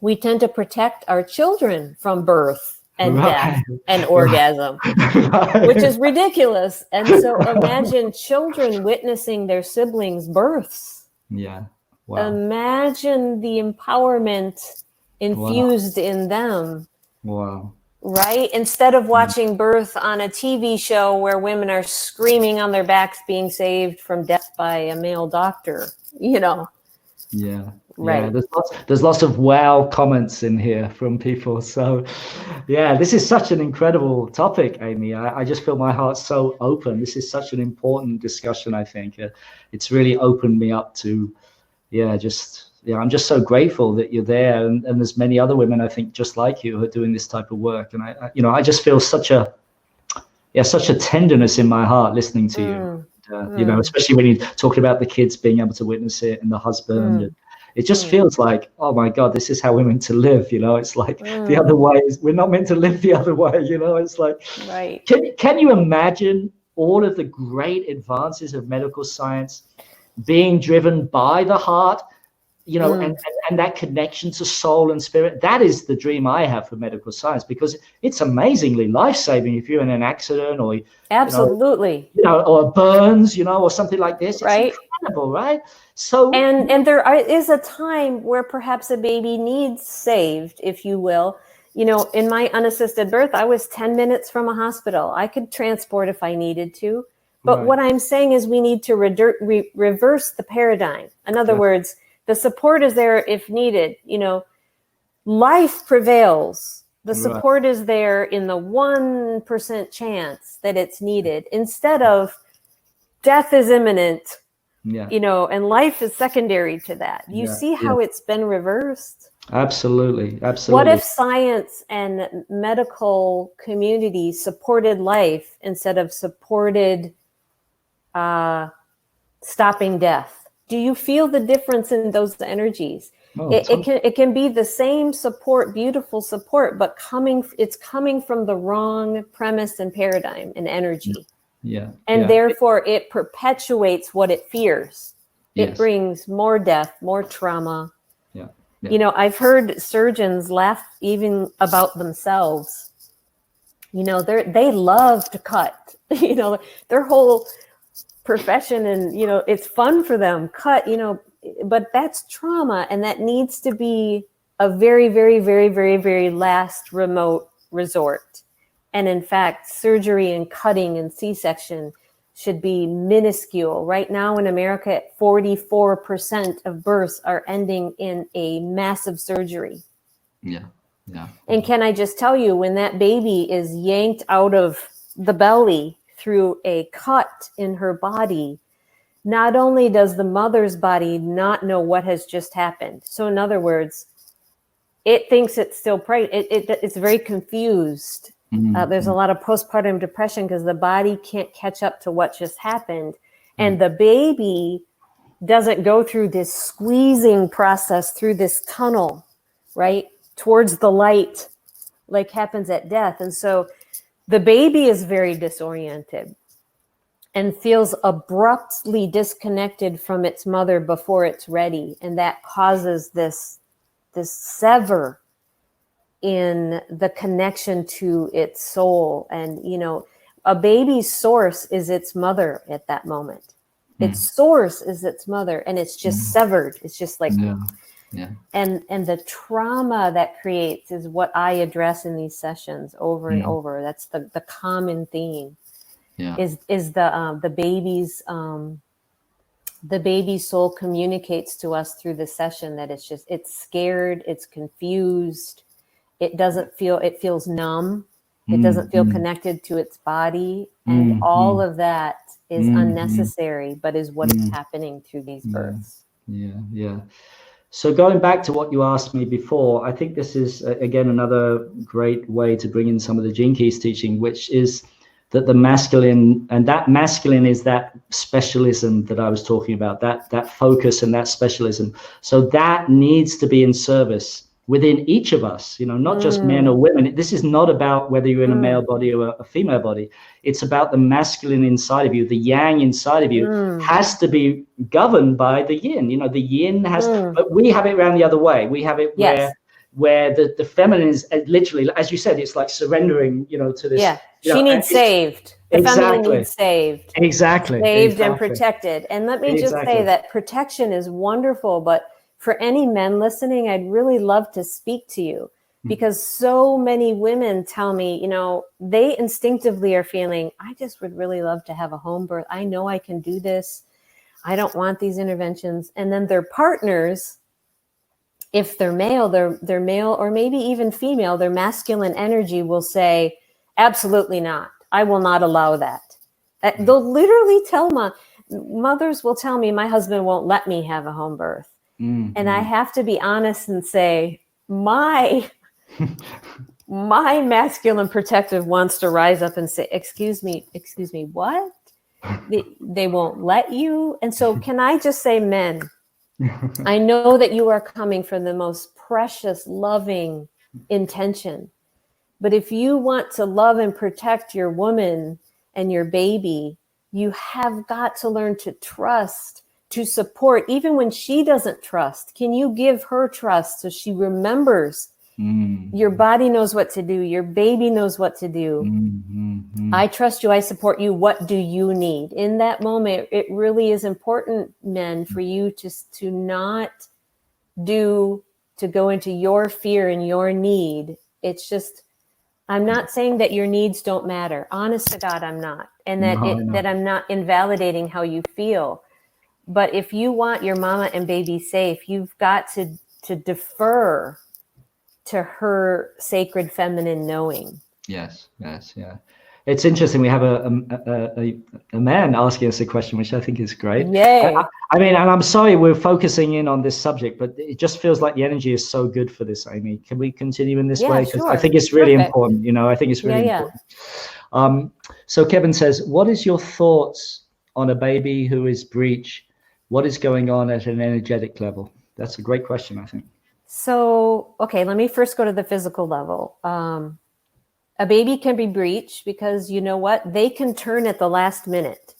[SPEAKER 2] We tend to protect our children from birth and death and orgasm, which is ridiculous. And so imagine children witnessing their siblings' births.
[SPEAKER 1] Yeah. Wow.
[SPEAKER 2] Imagine the empowerment infused in them.
[SPEAKER 1] Wow.
[SPEAKER 2] Right? Instead of watching birth on a TV show where women are screaming on their backs being saved from death by a male doctor,
[SPEAKER 1] Yeah.
[SPEAKER 2] Right.
[SPEAKER 1] Yeah, there's lots of wow comments in here from people. So yeah, this is such an incredible topic, Amy. I just feel my heart so open. This is such an important discussion, I think. It's really opened me up to, I'm just so grateful that you're there. And there's many other women, I think, just like you, who are doing this type of work. And I just feel such a tenderness in my heart listening to you. Especially when you're talking about the kids being able to witness it and the husband. And it just feels like, oh my God, this is how we're meant to live. It's like the other way is we're not meant to live the other way. It's like,
[SPEAKER 2] right.
[SPEAKER 1] Can you imagine all of the great advances of medical science being driven by the heart? And that connection to soul and spirit, that is the dream I have for medical science, because it's amazingly life-saving if you're in an accident or
[SPEAKER 2] absolutely,
[SPEAKER 1] or burns, or something like this.
[SPEAKER 2] Right.
[SPEAKER 1] It's incredible, right? So
[SPEAKER 2] and there is a time where perhaps a baby needs saved, if you will. In my unassisted birth, I was 10 minutes from a hospital. I could transport if I needed to. But what I'm saying is we need to reverse the paradigm. In other words, the support is there if needed. Life prevails. The support is there in the 1% chance that it's needed, instead of death is imminent, and life is secondary to that. You see how it's been reversed? Absolutely. What if science and medical community supported life instead of supported stopping death? Do you feel the difference in those energies? It can be the same support, beautiful support, but it's coming from the wrong premise and paradigm and energy. And therefore it perpetuates what it fears. It brings more death, more trauma. I've heard surgeons laugh even about themselves. They love to cut. Their whole profession, and it's fun for them, cut, but that's trauma, and that needs to be a very, very, very, very, very last remote resort. And in fact, surgery and cutting and C-section should be minuscule. Right now in America, 44% of births are ending in a massive surgery. And can I just tell you, when that baby is yanked out of the belly through a cut in her body, not only does the mother's body not know what has just happened. So in other words, it thinks it's still pregnant. It's very confused. There's a lot of postpartum depression because the body can't catch up to what just happened. And the baby doesn't go through this squeezing process through this tunnel, right, towards the light, like happens at death. And so the baby is very disoriented and feels abruptly disconnected from its mother before it's ready. And that causes this sever in the connection to its soul. And, a baby's source is its mother at that moment. Its source is its mother, and it's just severed. It's just like
[SPEAKER 1] Yeah.
[SPEAKER 2] And the trauma that creates is what I address in these sessions over and over. That's the common theme.
[SPEAKER 1] Yeah.
[SPEAKER 2] Is the baby's soul communicates to us through the session that it's scared, it's confused, it feels numb, it doesn't feel connected to its body, and all of that is unnecessary, but is what is happening through these births.
[SPEAKER 1] Yeah. So going back to what you asked me before, I think this is, again, another great way to bring in some of the Gene Keys teaching, which is that the masculine, and that masculine is that specialism that I was talking about, that focus and that specialism. So that needs to be in service within each of us, not just men or women. This is not about whether you're in a male body or a female body. It's about the masculine inside of you, the yang inside of you has to be governed by the yin. The yin has, but we have it around the other way. We have it where the feminine is literally, as you said, it's like surrendering, to this.
[SPEAKER 2] Yeah, she needs saved. The feminine needs saved.
[SPEAKER 1] Exactly.
[SPEAKER 2] Saved and protected. And let me just say that protection is wonderful, but for any men listening, I'd really love to speak to you, because so many women tell me, they instinctively are feeling, I just would really love to have a home birth. I know I can do this. I don't want these interventions. And then their partners, if they're male, they're male, or maybe even female, their masculine energy will say, absolutely not. I will not allow that. They'll literally tell mothers will tell me, my husband won't let me have a home birth. And I have to be honest and say, my masculine protective wants to rise up and say, excuse me, what? They won't let you. And so can I just say, men, I know that you are coming from the most precious, loving intention. But if you want to love and protect your woman and your baby, you have got to learn to trust, to support, even when she doesn't trust. Can you give her trust so she remembers your body knows what to do, your baby knows what to do? I trust you, I support you. What do you need? In that moment, it really is important, men, for you to not go into your fear and your need. It's just, I'm not saying that your needs don't matter. Honest to God, I'm not. And that I'm not invalidating how you feel. But if you want your mama and baby safe, you've got to defer to her sacred feminine knowing.
[SPEAKER 1] Yes. Yeah. It's interesting. We have a man asking us a question, which I think is great.
[SPEAKER 2] Yay.
[SPEAKER 1] I mean, and I'm sorry we're focusing in on this subject, but it just feels like the energy is so good for this, Amy. Can we continue in this way? Because
[SPEAKER 2] sure.
[SPEAKER 1] I think it's really important. I think it's really important. So Kevin says, what is your thoughts on a baby who is breech? What is going on at an energetic level? That's a great question, I think.
[SPEAKER 2] So, okay, let me first go to the physical level. A baby can be breech because you know what? They can turn at the last minute.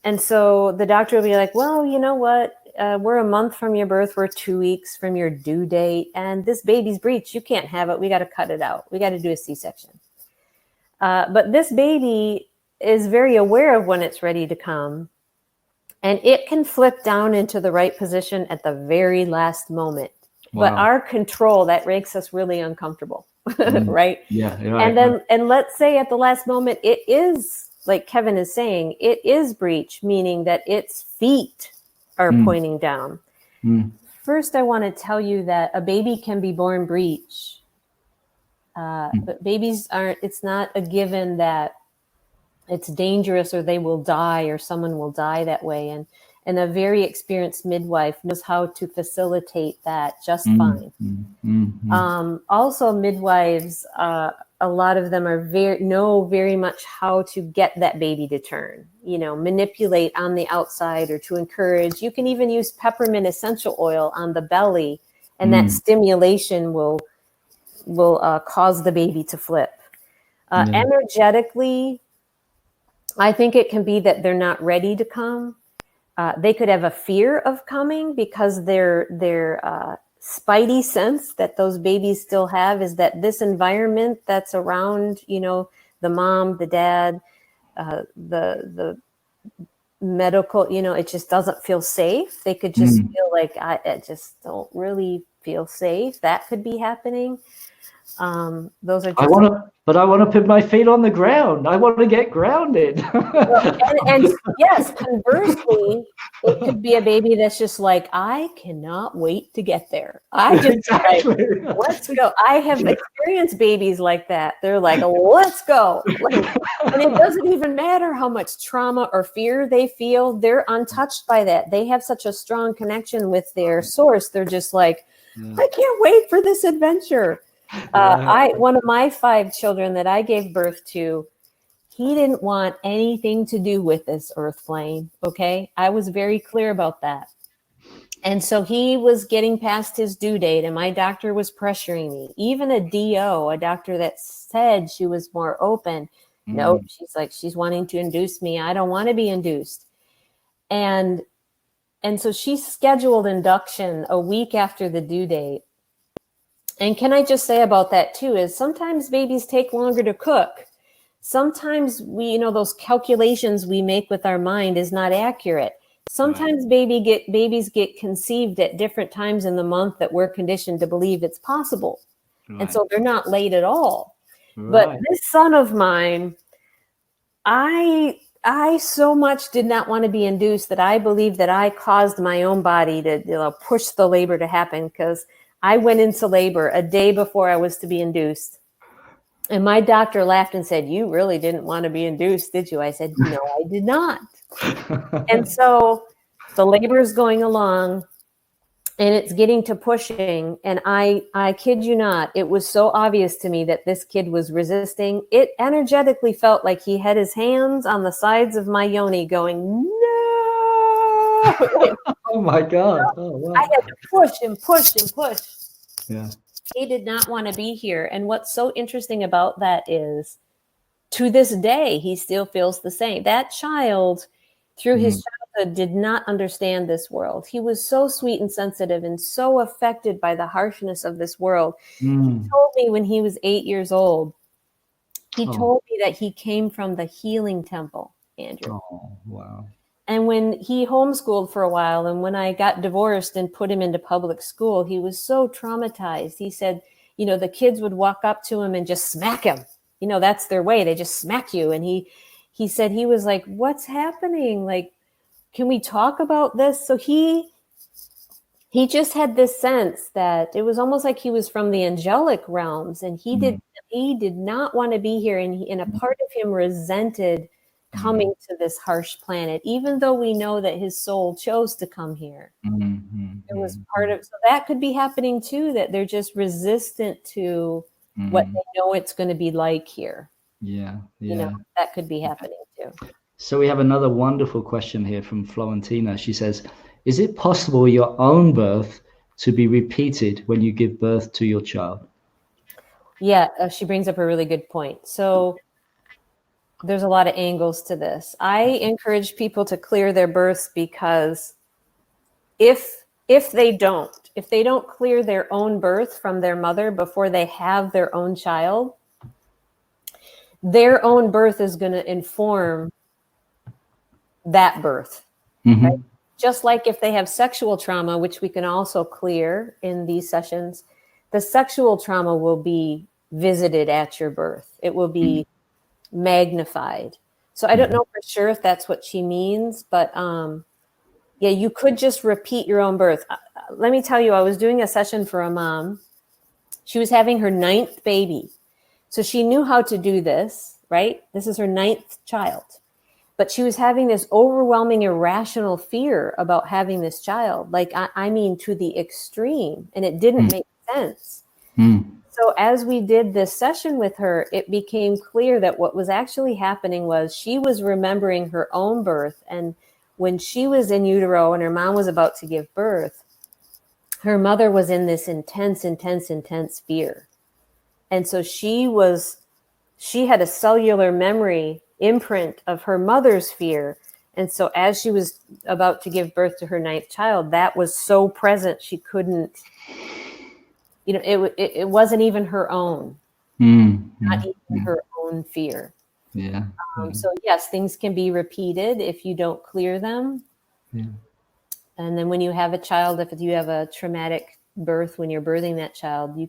[SPEAKER 2] And so the doctor will be like, well, you know what? We're a month from your birth. We're 2 weeks from your due date. And this baby's breech. You can't have it. We got to cut it out. We got to do a C-section. But this baby is very aware of when it's ready to come. And it can flip down into the right position at the very last moment. Wow. But our control, that makes us really uncomfortable. Right? Yeah. Right, and let's say at the last moment, it is, like Kevin is saying, it is breech, meaning that its feet are pointing down. First, I want to tell you that a baby can be born breech. But babies it's not a given that it's dangerous or they will die or someone will die that way. And a very experienced midwife knows how to facilitate that just fine. Also, midwives, a lot of them know very much how to get that baby to turn, manipulate on the outside or to encourage. You can even use peppermint essential oil on the belly, and that stimulation will cause the baby to flip. Energetically, I think it can be that they're not ready to come. They could have a fear of coming because their spidey sense that those babies still have is that this environment that's around, the mom, the dad, the medical, it just doesn't feel safe. They could just feel like I just don't really feel safe. That could be happening. Those are just
[SPEAKER 1] I want to put my feet on the ground. I want to get grounded.
[SPEAKER 2] well, and yes, conversely, it could be a baby that's just like, I cannot wait to get there. I just
[SPEAKER 1] Exactly.
[SPEAKER 2] like, let's go. I have experienced babies like that. They're like, let's go. Like, and it doesn't even matter how much trauma or fear they feel. They're untouched by that. They have such a strong connection with their source. They're just like, I can't wait for this adventure. One of my 5 children that I gave birth to, he didn't want anything to do with this earth plane. Okay. I was very clear about that. And so he was getting past his due date, and my doctor was pressuring me. Even a DO, a doctor that said she was more open. No, she's like, she's wanting to induce me. I don't want to be induced. And so she scheduled induction a week after the due date. And can I just say about that too, is sometimes babies take longer to cook. Sometimes those calculations we make with our mind is not accurate. Sometimes babies get conceived at different times in the month that we're conditioned to believe it's possible. Right. And so they're not late at all. Right. But this son of mine, I so much did not want to be induced that I believe that I caused my own body to push the labor to happen, because I went into labor a day before I was to be induced. And my doctor laughed and said, "You really didn't want to be induced, did you?" I said, "No, I did not." And so the labor is going along, and it's getting to pushing. And I kid you not, it was so obvious to me that this kid was resisting. It energetically felt like he had his hands on the sides of my yoni going, no.
[SPEAKER 1] Oh my God. Oh, wow.
[SPEAKER 2] I had to push and push and push.
[SPEAKER 1] Yeah.
[SPEAKER 2] He did not want to be here. And what's so interesting about that is, to this day, he still feels the same. That child, through his childhood, did not understand this world. He was so sweet and sensitive and so affected by the harshness of this world. He told me when he was 8 years old, he told me that he came from the healing temple, Andrew.
[SPEAKER 1] Oh, wow.
[SPEAKER 2] And when he homeschooled for a while, and when I got divorced and put him into public school, he was so traumatized. He said, the kids would walk up to him and just smack him. That's their way. They just smack you. And he said he was like, what's happening? Like, can we talk about this? So he just had this sense that it was almost like he was from the angelic realms, and he did not want to be here. And a part of him resented coming to this harsh planet, even though we know that his soul chose to come here. It was part of, so that could be happening too, that they're just resistant to what they know it's going to be like here.
[SPEAKER 1] Yeah.
[SPEAKER 2] That could be happening too.
[SPEAKER 1] So we have another wonderful question here from Florentina. She says, is it possible your own birth to be repeated when you give birth to your child?
[SPEAKER 2] Yeah, she brings up a really good point. So there's a lot of angles to this. I encourage people to clear their births, because if they don't clear their own birth from their mother before they have their own child, their own birth is going to inform that birth. Right? Just like if they have sexual trauma, which we can also clear in these sessions, the sexual trauma will be visited at your birth. It will be magnified. So I don't know for sure if that's what she means, but you could just repeat your own birth. Let me tell you, I was doing a session for a mom. She was having her 9th baby. So she knew how to do this, right? This is her 9th child. But she was having this overwhelming, irrational fear about having this child. Like, I mean, to the extreme. And it didn't make sense. So as we did this session with her, it became clear that what was actually happening was she was remembering her own birth. And when she was in utero and her mom was about to give birth, her mother was in this intense fear. And so she had a cellular memory imprint of her mother's fear. And so as she was about to give birth to her 9th child, that was so present, she couldn't, it wasn't even her own, not even her own fear.
[SPEAKER 1] Yeah.
[SPEAKER 2] So yes, things can be repeated if you don't clear them.
[SPEAKER 1] Yeah.
[SPEAKER 2] And then when you have a child, if you have a traumatic birth, when you're birthing that child,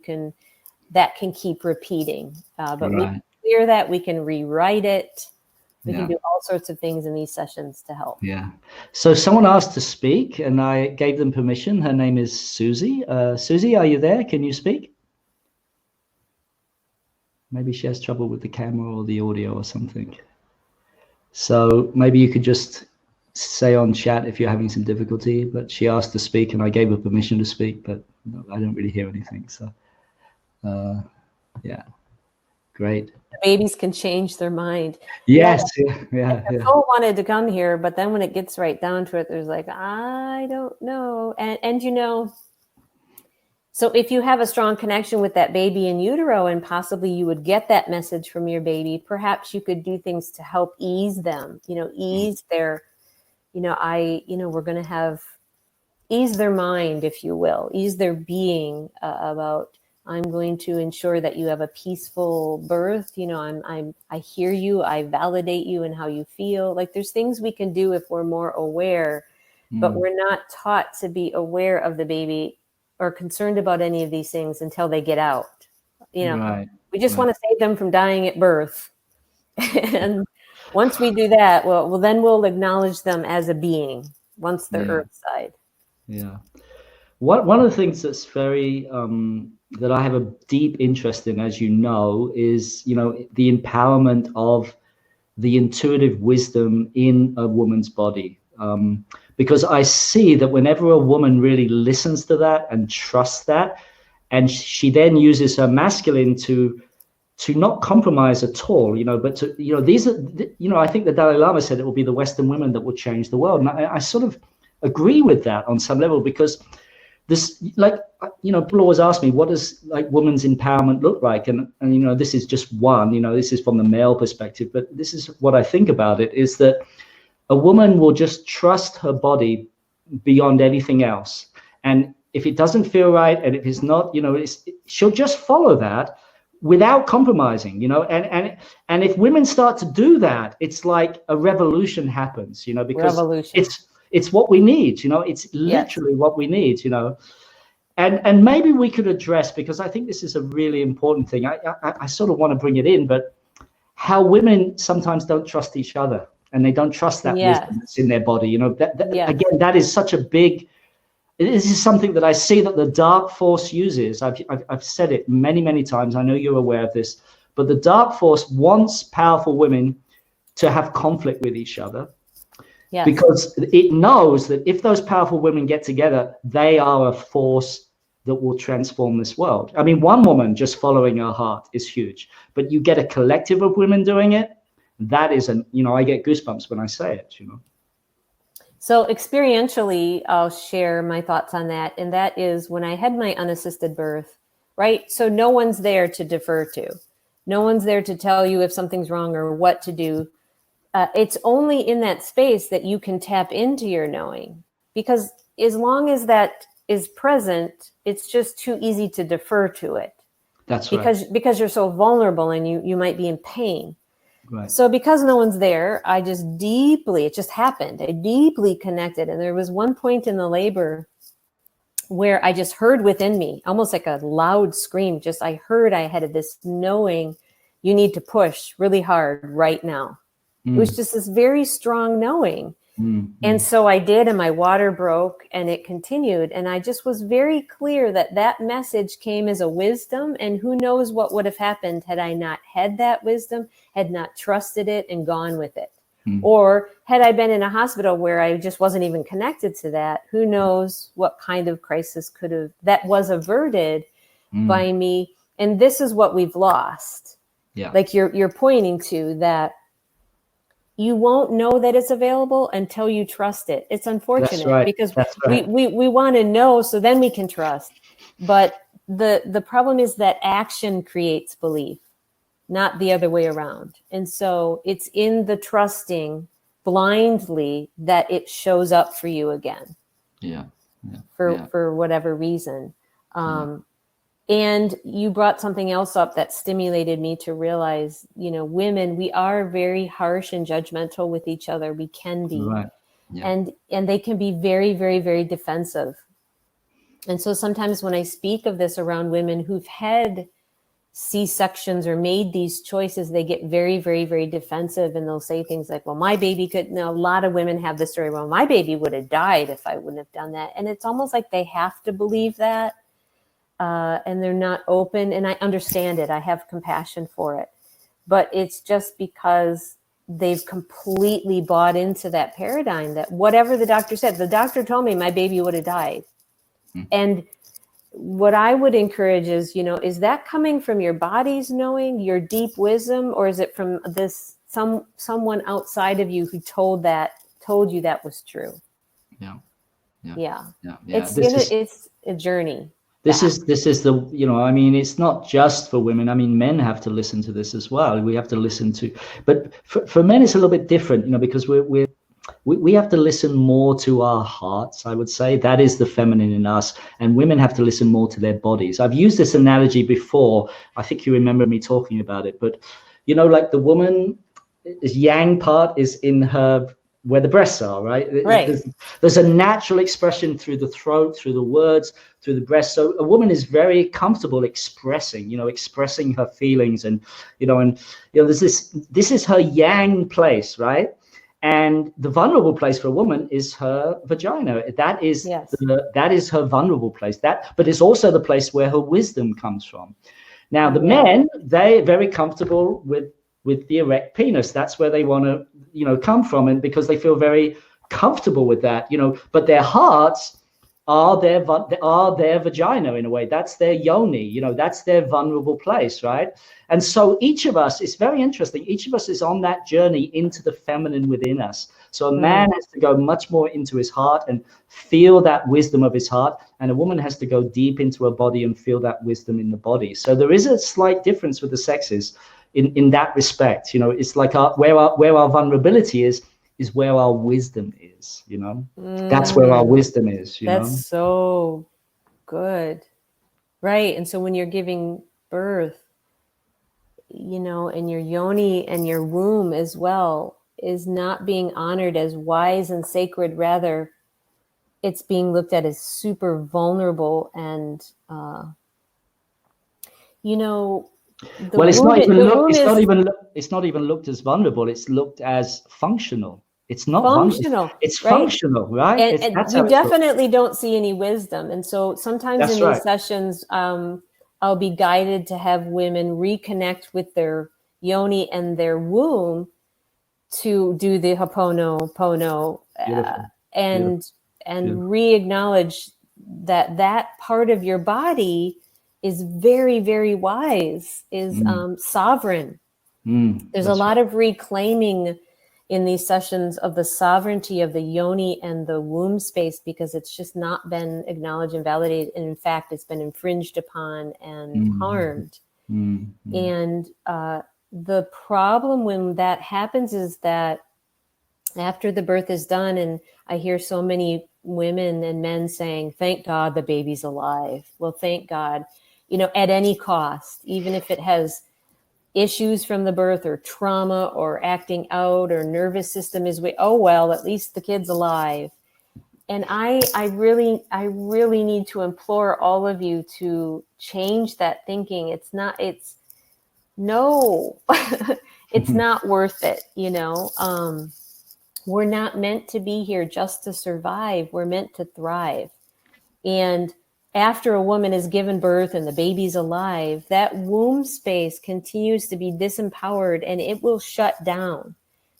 [SPEAKER 2] that can keep repeating. But we
[SPEAKER 1] Right.
[SPEAKER 2] can clear that, we can rewrite it. We
[SPEAKER 1] Yeah.
[SPEAKER 2] can do all sorts of things in these sessions to help.
[SPEAKER 1] Yeah. So someone asked to speak and I gave them permission. Her name is Susie. Susie, are you there? Can you speak? Maybe she has trouble with the camera or the audio or something. So maybe you could just say on chat if you're having some difficulty, but she asked to speak and I gave her permission to speak, but no, I don't really hear anything. So yeah, great.
[SPEAKER 2] The babies can change their mind.
[SPEAKER 1] Yes. Yeah.
[SPEAKER 2] Nicole wanted to come here, but then when it gets right down to it, there's like, I don't know. And so if you have a strong connection with that baby in utero, and possibly you would get that message from your baby, perhaps you could do things to help ease them, ease their, we're going to ease their mind, if you will, ease their being about, I'm going to ensure that you have a peaceful birth. I hear you, I validate you and how you feel. Like, there's things we can do if we're more aware, but we're not taught to be aware of the baby or concerned about any of these things until they get out.
[SPEAKER 1] Right.
[SPEAKER 2] We just want to save them from dying at birth. And once we do that, well, then we'll acknowledge them as a being once they're earthside.
[SPEAKER 1] Yeah. One of the things that's very that I have a deep interest in, as you know, is the empowerment of the intuitive wisdom in a woman's body, because I see that whenever a woman really listens to that and trusts that, and she then uses her masculine to not compromise at all, but to these are I think the Dalai Lama said it will be the Western women that will change the world, and I sort of agree with that on some level, because this, people always ask me, what does women's empowerment look like? And this is just one, this is from the male perspective, but this is what I think about it, is that a woman will just trust her body beyond anything else. And if it doesn't feel right, and if it's not, she'll just follow that without compromising, and if women start to do that, it's like a revolution happens, because it's what we need, it's literally what we need, and maybe we could address, because I think this is a really important thing. I sort of want to bring it in, but how women sometimes don't trust each other, and they don't trust that wisdom that's in their body. Again, that is such a big, this is something that I see that the dark force uses. I've said it many, many times. I know you're aware of this, but the dark force wants powerful women to have conflict with each other. Yes. Because it knows that if those powerful women get together, they are a force that will transform this world. I mean, one woman just following her heart is huge, but you get a collective of women doing it. That is I get goosebumps when I say it, So
[SPEAKER 2] experientially, I'll share my thoughts on that. And that is when I had my unassisted birth, right? So no one's there to defer to. No one's there to tell you if something's wrong or what to do. It's only in that space that you can tap into your knowing, because as long as that is present, it's just too easy to defer to it.
[SPEAKER 1] That's
[SPEAKER 2] right. Because you're so vulnerable and you might be in pain.
[SPEAKER 1] Right.
[SPEAKER 2] So because no one's there, it just happened. I deeply connected. And there was one point in the labor where I just heard within me, almost like a loud scream. I heard I had this knowing, you need to push really hard right now. It was just this very strong knowing. And so I did, and my water broke, and it continued. And I just was very clear that message came as a wisdom, and who knows what would have happened had I not had that wisdom, had not trusted it and gone with it. Or had I been in a hospital where I just wasn't even connected to that, who knows what kind of crisis that was averted by me. And this is what we've lost. Yeah. Like you're pointing to that. You won't know that it's available until you trust it. It's unfortunate because we want to know so then we can trust. But the problem is that action creates belief, not the other way around. And so it's in the trusting blindly that it shows up for you again. For whatever reason. And you brought something else up that stimulated me to realize, women, we are very harsh and judgmental with each other. We can be. Right. Yeah. And they can be very, very, very defensive. And so sometimes when I speak of this around women who've had C-sections or made these choices, they get very, very, very defensive, and they'll say things like, well, my baby could, now a lot of women have this story, well, my baby would have died if I wouldn't have done that. And it's almost like they have to believe that, and they're not open. And I understand it. I have compassion for it. But it's just because they've completely bought into that paradigm that whatever the doctor said, the doctor told me my baby would have died. And what I would encourage is, is that coming from your body's knowing, your deep wisdom, or is it from this someone outside of you who told you that was true? Yeah. It's a journey.
[SPEAKER 1] This is the, it's not just for women. I mean, men have to listen to this as well. We have to listen to, but for men, it's a little bit different, because we have to listen more to our hearts, I would say. That is the feminine in us. And women have to listen more to their bodies. I've used this analogy before. I think you remember me talking about it. But, like the woman, yang part is in her, where the breasts are, right? There's a natural expression through the throat, through the words, through the breast. So a woman is very comfortable expressing her feelings. And, there's this is her yang place, right? And the vulnerable place for a woman is her vagina. That is that is her vulnerable place. But it's also the place where her wisdom comes from. Now, the men, they're very comfortable with the erect penis. That's where they want to, come from, and because they feel very comfortable with that, but their hearts are their vagina in a way. That's their yoni, that's their vulnerable place, right? And so each of us, it's very interesting, each of us is on that journey into the feminine within us. So a man has to go much more into his heart and feel that wisdom of his heart, and a woman has to go deep into her body and feel that wisdom in the body. So there is a slight difference with the sexes in that respect. It's like where our vulnerability is where our wisdom is, that's where our wisdom is,
[SPEAKER 2] That's so good. Right. And so when you're giving birth, and your yoni and your womb as well is not being honored as wise and sacred. Rather, it's being looked at as super vulnerable. And,
[SPEAKER 1] well, it's not even looked as vulnerable. It's looked as functional. It's not functional. It's right? Functional, right?
[SPEAKER 2] And you definitely don't see any wisdom. And so sometimes in these sessions, I'll be guided to have women reconnect with their yoni and their womb to do the Ho'oponopono and re-acknowledge that part of your body is very, very wise, is sovereign. There's a lot of reclaiming in these sessions of the sovereignty of the yoni and the womb space, because it's just not been acknowledged and validated. And in fact, it's been infringed upon and harmed. And the problem when that happens is that after the birth is done, and I hear so many women and men saying, thank God the baby's alive. Well, thank God, at any cost, even if it has issues from the birth or trauma or acting out or nervous system is at least the kid's alive. And I really need to implore all of you to change that thinking. It's not worth it. We're not meant to be here just to survive. We're meant to thrive. And after a woman is given birth and the baby's alive, that womb space continues to be disempowered, and it will shut down.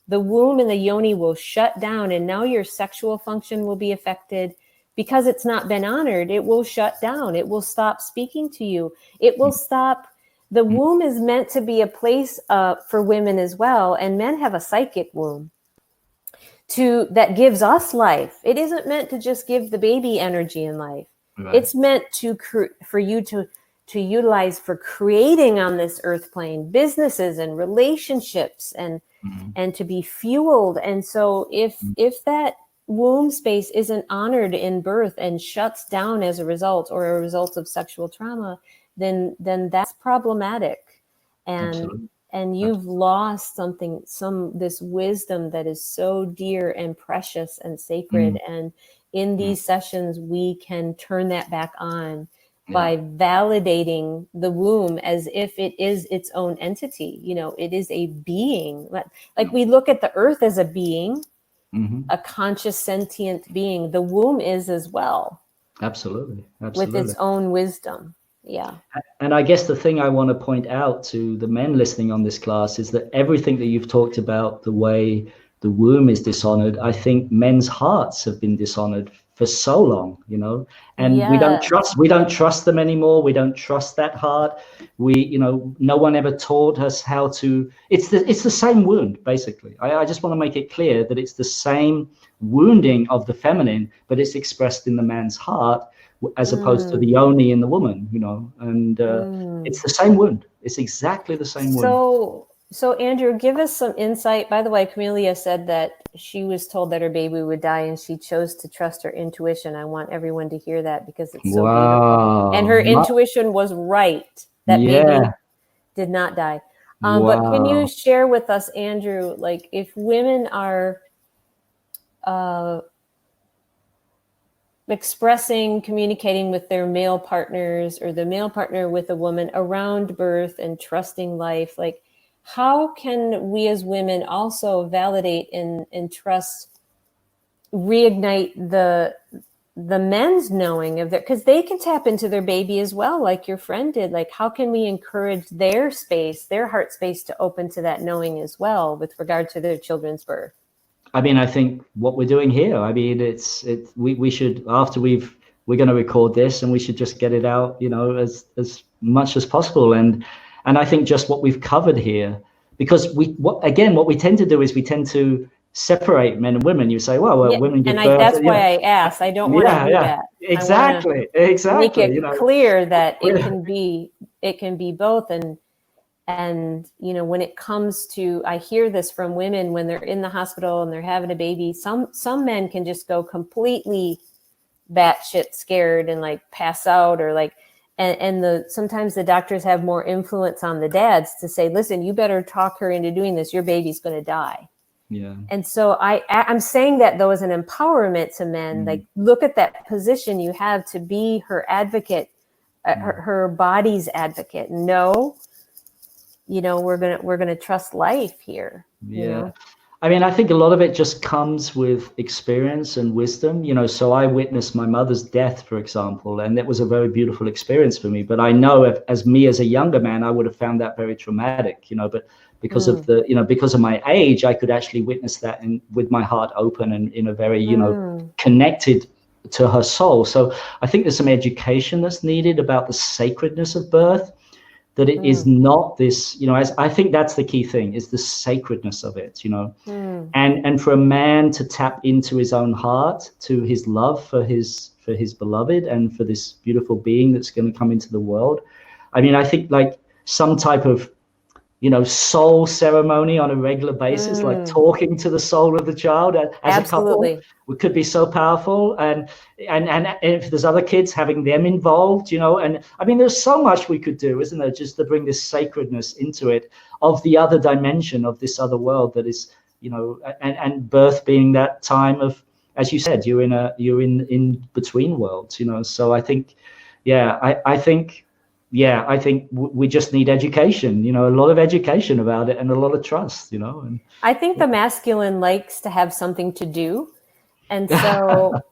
[SPEAKER 2] The womb and the yoni will shut down, and now your sexual function will be affected because it's not been honored. It will shut down. It will stop speaking to you. It will stop. The womb is meant to be a place for women as well, and men have a psychic womb that gives us life. It isn't meant to just give the baby energy in life. Right. It's meant for you to utilize for creating on this earth plane businesses and relationships and to be fueled. And so if that womb space isn't honored in birth and shuts down as a result or a result of sexual trauma, then that's problematic. And and you've lost this wisdom that is so dear and precious and sacred. And in these sessions, we can turn that back on by validating the womb as if it is its own entity. It is a being. Like we look at the earth as a being, a conscious, sentient being. The womb is as well.
[SPEAKER 1] Absolutely.
[SPEAKER 2] With its own wisdom. Yeah.
[SPEAKER 1] And I guess the thing I want to point out to the men listening on this class is that everything that you've talked about, the way the womb is dishonored, I think men's hearts have been dishonored for so long, and we don't trust them anymore. We don't trust that heart. No one ever taught us how to, it's the same wound, basically. I just want to make it clear that it's the same wounding of the feminine, but it's expressed in the man's heart as opposed to the yoni in the woman, and it's the same wound. It's exactly the same wound.
[SPEAKER 2] So Andrew, give us some insight. By the way, Camelia said that she was told that her baby would die and she chose to trust her intuition. I want everyone to hear that because it's so beautiful. And her intuition was right. That baby did not die. But can you share with us, Andrew, like if women are expressing, communicating with their male partners or the male partner with a woman around birth and trusting life, like how can we as women also validate and trust, reignite the men's knowing of because they can tap into their baby as well, like your friend did. Like how can we encourage their space, their heart space to open to that knowing as well with regard to their children's birth?
[SPEAKER 1] I mean, I think what we're doing here, I mean, we should, after we're going to record this, and we should just get it out, as much as possible. And I think just what we've covered here, because what we tend to do is we tend to separate men and women. You say, well, women give birth.
[SPEAKER 2] That's why I asked. I don't want to do that.
[SPEAKER 1] Exactly.
[SPEAKER 2] Make it clear that it can be both. And when it comes to, I hear this from women when they're in the hospital and they're having a baby, some men can just go completely batshit scared and like pass out or like, and sometimes the doctors have more influence on the dads to say, listen, you better talk her into doing this. Your baby's going to die.
[SPEAKER 1] Yeah.
[SPEAKER 2] And so I'm saying that though, as an empowerment to men, like look at that position you have to be her advocate, her body's advocate. No, we're gonna trust life here.
[SPEAKER 1] Yeah. I mean, I think a lot of it just comes with experience and wisdom, so I witnessed my mother's death, for example, and it was a very beautiful experience for me. But I know as a younger man, I would have found that very traumatic, but because of because of my age, I could actually witness that with my heart open and in a very, connected to her soul. So I think there's some education that's needed about the sacredness of birth. That it is not this, as I think that's the key thing, is the sacredness of it, and for a man to tap into his own heart, to his love for his beloved and for this beautiful being that's going to come into the world. I mean, I think like some type of, soul ceremony on a regular basis, like talking to the soul of the child as
[SPEAKER 2] Absolutely.
[SPEAKER 1] a couple, it could be so powerful. And if there's other kids, having them involved, and I mean, there's so much we could do, isn't there, just to bring this sacredness into it of the other dimension of this other world that is, and birth being that time of, as you said, you're in between worlds, so I think, I think we just need education, a lot of education about it and a lot of trust, And
[SPEAKER 2] I think the masculine likes to have something to do. And so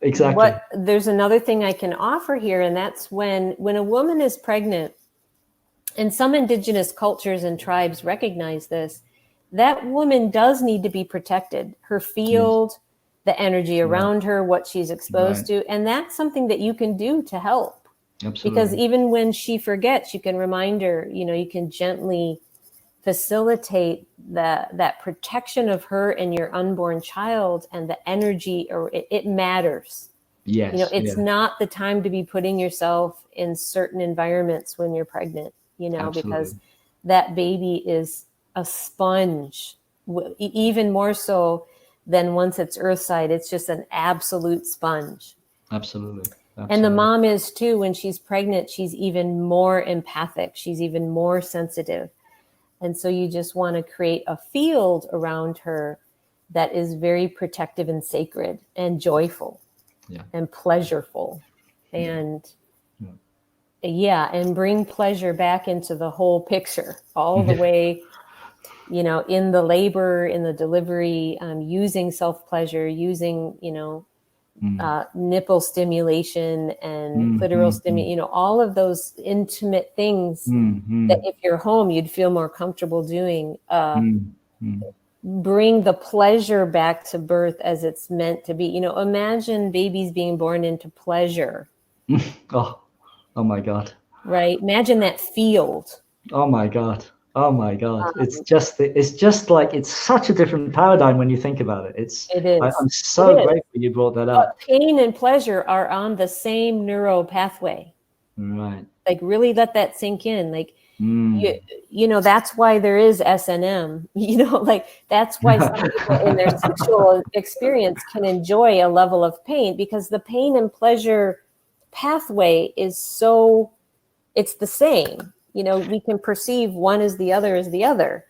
[SPEAKER 1] exactly.
[SPEAKER 2] There's another thing I can offer here, and that's when a woman is pregnant, and some indigenous cultures and tribes recognize this, that woman does need to be protected. Her field, the energy around her, what she's exposed to, and that's something that you can do to help.
[SPEAKER 1] Absolutely.
[SPEAKER 2] Because even when she forgets, you can remind her, you can gently facilitate that protection of her and your unborn child, and the energy, or it matters.
[SPEAKER 1] Yes.
[SPEAKER 2] It's not the time to be putting yourself in certain environments when you're pregnant,
[SPEAKER 1] Absolutely.
[SPEAKER 2] Because that baby is a sponge, even more so than once it's earthside. It's just an absolute sponge.
[SPEAKER 1] Absolutely.
[SPEAKER 2] And the mom is too. When she's pregnant, she's even more empathic. She's even more sensitive. And so you just want to create a field around her that is very protective and sacred and joyful and pleasureful. And and bring pleasure back into the whole picture, all the way, in the labor, in the delivery, using self-pleasure, using, nipple stimulation and clitoral stimulation, all of those intimate things that if you're home, you'd feel more comfortable doing. Bring the pleasure back to birth as it's meant to be. Imagine babies being born into pleasure.
[SPEAKER 1] Oh my God.
[SPEAKER 2] Right. Imagine that field.
[SPEAKER 1] Oh my God. It's just like, it's such a different paradigm when you think about it.
[SPEAKER 2] It is.
[SPEAKER 1] I'm so grateful you brought that up.
[SPEAKER 2] But pain and pleasure are on the same neural pathway.
[SPEAKER 1] Right.
[SPEAKER 2] Like, really let that sink in. Like, that's why there is S&M, like that's why some people in their sexual experience can enjoy a level of pain, because the pain and pleasure pathway is it's the same. We can perceive one as the other as the other.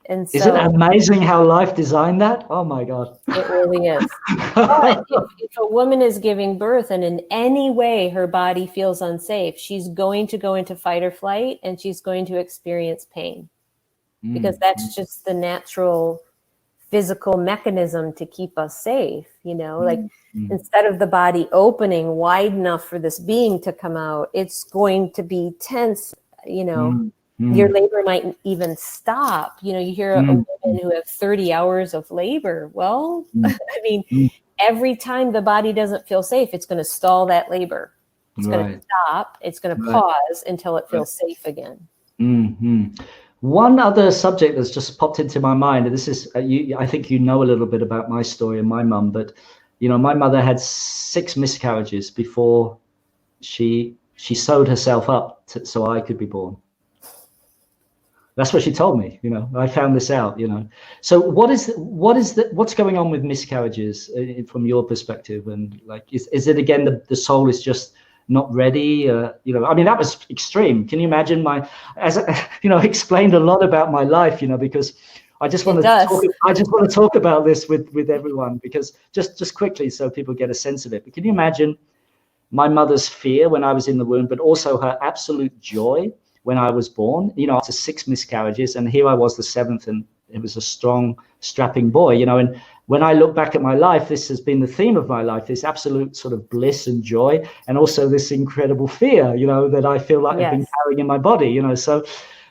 [SPEAKER 2] And so,
[SPEAKER 1] isn't it amazing how life designed that? Oh my God.
[SPEAKER 2] It really is. But if a woman is giving birth and in any way her body feels unsafe, she's going to go into fight or flight, and she's going to experience pain, because that's just the natural physical mechanism to keep us safe. Instead of the body opening wide enough for this being to come out, it's going to be tense. Your labor might even stop. You hear a woman who have 30 hours of labor. Well, every time the body doesn't feel safe, it's going to stall that labor. It's going to stop. It's going to pause until it feels safe again.
[SPEAKER 1] One other subject that's just popped into my mind, and this is, I think a little bit about my story and my mum, but my mother had 6 miscarriages before she sewed herself up so I could be born. That's what she told me. I found this out. So what's going on with miscarriages from your perspective? And like, is it again the soul is just not ready? That was extreme. Can you imagine explained a lot about my life. Because I just want to talk about this with everyone, because just quickly so people get a sense of it. But can you imagine my mother's fear when I was in the womb, but also her absolute joy when I was born, after 6 miscarriages, and here I was the 7th, and it was a strong, strapping boy, and when I look back at my life, this has been the theme of my life, this absolute sort of bliss and joy, and also this incredible fear, that I feel like I've been carrying in my body, so,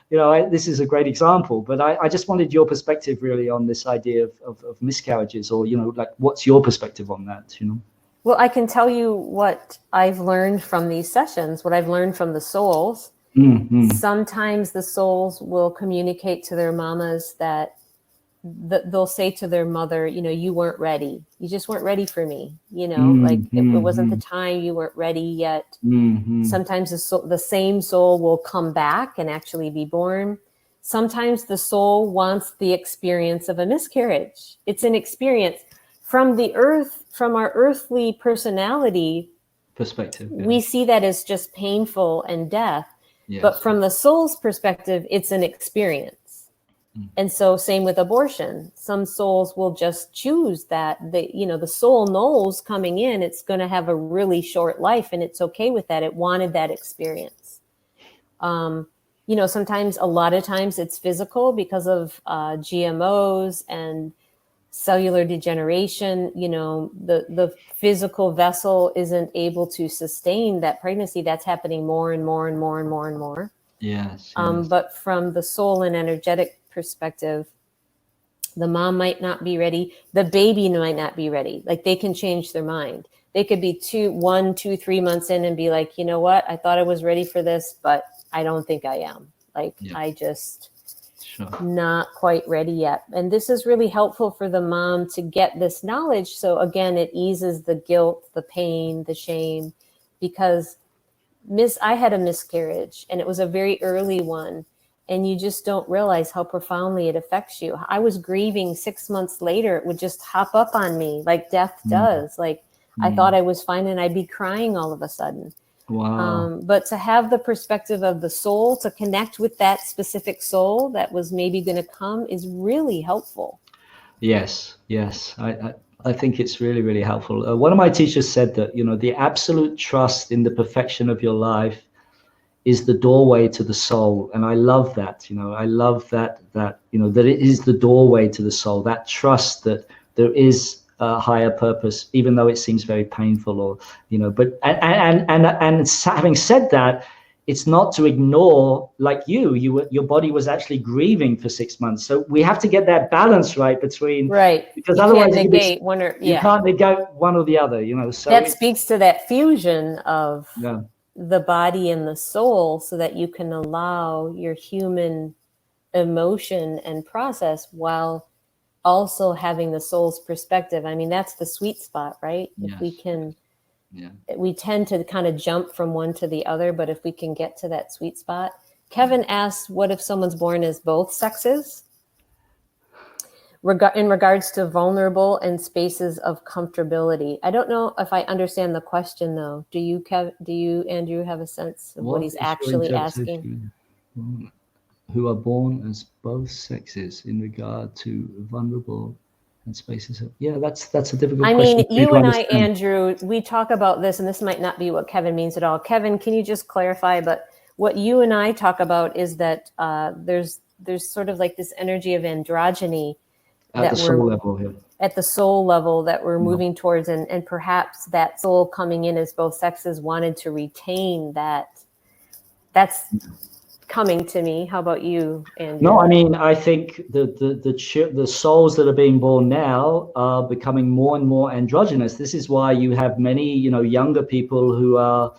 [SPEAKER 1] this is a great example, but I just wanted your perspective really on this idea of miscarriages, or, like, what's your perspective on that,
[SPEAKER 2] Well, I can tell you what I've learned from these sessions, what I've learned from the souls. Sometimes the souls will communicate to their mamas that they'll say to their mother, you weren't ready. You just weren't ready for me. Like it wasn't the time, you weren't ready yet. Sometimes the same soul will come back and actually be born. Sometimes the soul wants the experience of a miscarriage. It's an experience from our earthly personality
[SPEAKER 1] perspective.
[SPEAKER 2] We see that as just painful and death. Yes. But from the soul's perspective, it's an experience. And so same with abortion. Some souls will just choose that. The soul knows coming in, it's going to have a really short life, and it's okay with that. It wanted that experience. Sometimes, a lot of times it's physical because of GMOs and cellular degeneration. The physical vessel isn't able to sustain that pregnancy. That's happening more and more and more and more and more.
[SPEAKER 1] Yes.
[SPEAKER 2] But from the soul and energetic perspective, the mom might not be ready. The baby might not be ready. Like, they can change their mind. They could be 1, 2, 3 months in and be like, you know what? I thought I was ready for this, but I don't think I am. I just not quite ready yet. And this is really helpful for the mom to get this knowledge. So again, it eases the guilt, the pain, the shame, because I had a miscarriage, and it was a very early one. And you just don't realize how profoundly it affects you. I was grieving 6 months later. It would just hop up on me like death does. I thought I was fine, and I'd be crying all of a sudden.
[SPEAKER 1] Wow.
[SPEAKER 2] But to have the perspective of the soul, to connect with that specific soul that was maybe going to come, is really helpful.
[SPEAKER 1] Yes, yes. I think it's really, really helpful. One of my teachers said that, the absolute trust in the perfection of your life is the doorway to the soul. And I love that, I love that it is the doorway to the soul, that trust that there is a higher purpose, even though it seems very painful, or, but, and having said that, it's not to ignore, like your body was actually grieving for 6 months. So we have to get that balance right between, because
[SPEAKER 2] you
[SPEAKER 1] otherwise
[SPEAKER 2] can't negate one or
[SPEAKER 1] you can't negate one or the other, so
[SPEAKER 2] that speaks to that fusion of
[SPEAKER 1] yeah.
[SPEAKER 2] the body and the soul, so that you can allow your human emotion and process while also having the soul's perspective. I mean, that's the sweet spot, right?
[SPEAKER 1] Yes.
[SPEAKER 2] If we can, we tend to kind of jump from one to the other, but if we can get to that sweet spot. Kevin asked, what if someone's born as both sexes? In regards to vulnerable and spaces of comfortability. I don't know if I understand the question, though. Do you, Andrew, have a sense of what he's actually asking?
[SPEAKER 1] Who are born as both sexes in regard to vulnerable and spaces of, that's a difficult question.
[SPEAKER 2] I mean, you and I, Andrew, we talk about this, and this might not be what Kevin means at all. Kevin, can you just clarify? But what you and I talk about is that there's sort of like this energy of androgyny
[SPEAKER 1] at the soul level here.
[SPEAKER 2] At the soul level that we're moving towards, and perhaps that soul coming in as both sexes wanted to retain that. That's coming to me. How about you, Andrew?
[SPEAKER 1] No, I mean, I think the souls that are being born now are becoming more and more androgynous. This is why you have many, younger people who are,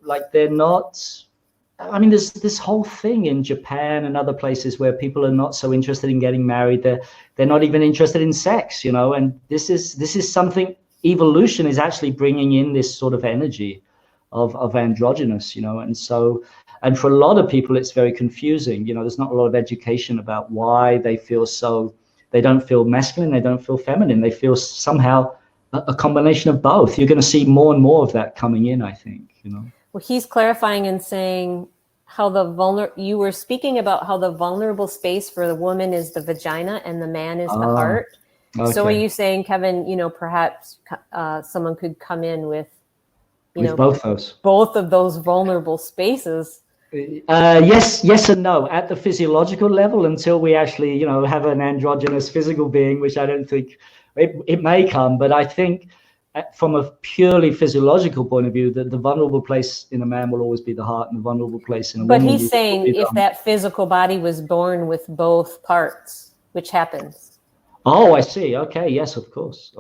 [SPEAKER 1] like they're not. I mean, there's this whole thing in Japan and other places where people are not so interested in getting married. They're not even interested in sex, and this is something evolution is actually bringing in, this sort of energy of androgynous, and for a lot of people, it's very confusing. There's not a lot of education about why they don't feel masculine, they don't feel feminine, they feel somehow a combination of both. You're going to see more and more of that coming in, I think,
[SPEAKER 2] Well, he's clarifying and saying how you were speaking about how the vulnerable space for the woman is the vagina and the man is the heart. Okay. So are you saying, Kevin, perhaps someone could come in with both of those vulnerable spaces?
[SPEAKER 1] Yes and no. At the physiological level, until we actually, have an androgynous physical being, which I don't think it may come, but I think from a purely physiological point of view, that the vulnerable place in a man will always be the heart, and the vulnerable place in a woman.
[SPEAKER 2] But he's saying if that physical body was born with both parts, which happens.
[SPEAKER 1] Oh, I see. Okay. Yes, of course.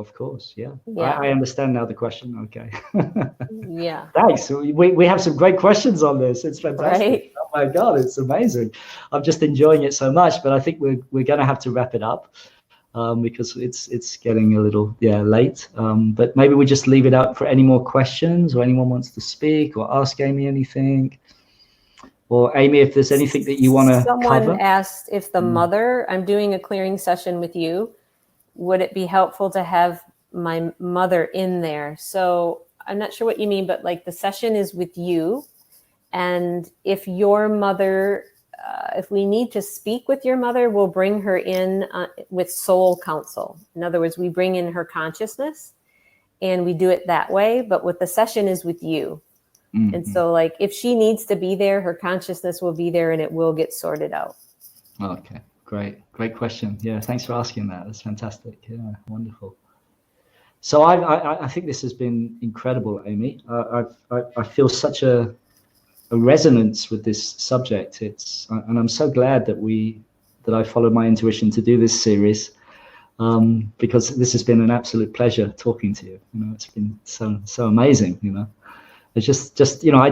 [SPEAKER 1] Yeah. I understand now the question. Okay.
[SPEAKER 2] Yeah.
[SPEAKER 1] Thanks. We have some great questions on this. It's fantastic. Right? Oh my God, it's amazing. I'm just enjoying it so much, but I think we're going to have to wrap it up because it's getting a little late. But maybe we just leave it up for any more questions, or anyone wants to speak or ask Amy anything. Or Amy, if there's anything that you want to cover.
[SPEAKER 2] Someone asked if the mother, I'm doing a clearing session with you, would it be helpful to have my mother in there? So I'm not sure what you mean, but like the session is with you. And if your mother, if we need to speak with your mother, we'll bring her in with soul counsel. In other words, we bring in her consciousness and we do it that way. But what the session is with you. Mm-hmm. And so like if she needs to be there, her consciousness will be there and it will get sorted out.
[SPEAKER 1] Okay, great question. Yeah, thanks for asking that. That's fantastic. Yeah, wonderful. So I think this has been incredible, Amy. I feel such a resonance with this subject. And I'm so glad that I followed my intuition to do this series, because this has been an absolute pleasure talking to you. It's been so amazing. It's just I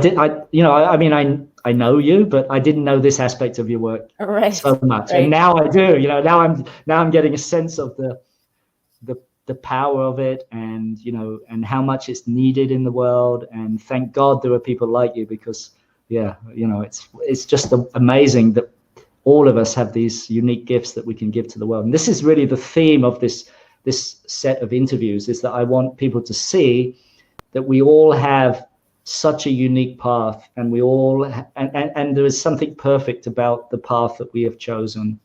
[SPEAKER 1] know you, but I didn't know this aspect of your work so much, and now I do. Now I'm getting a sense of the power of it, and and how much it's needed in the world. And thank God there are people like you, because it's just amazing that all of us have these unique gifts that we can give to the world. And this is really the theme of this set of interviews, is that I want people to see that we all have such a unique path, and we all and there is something perfect about the path that we have chosen,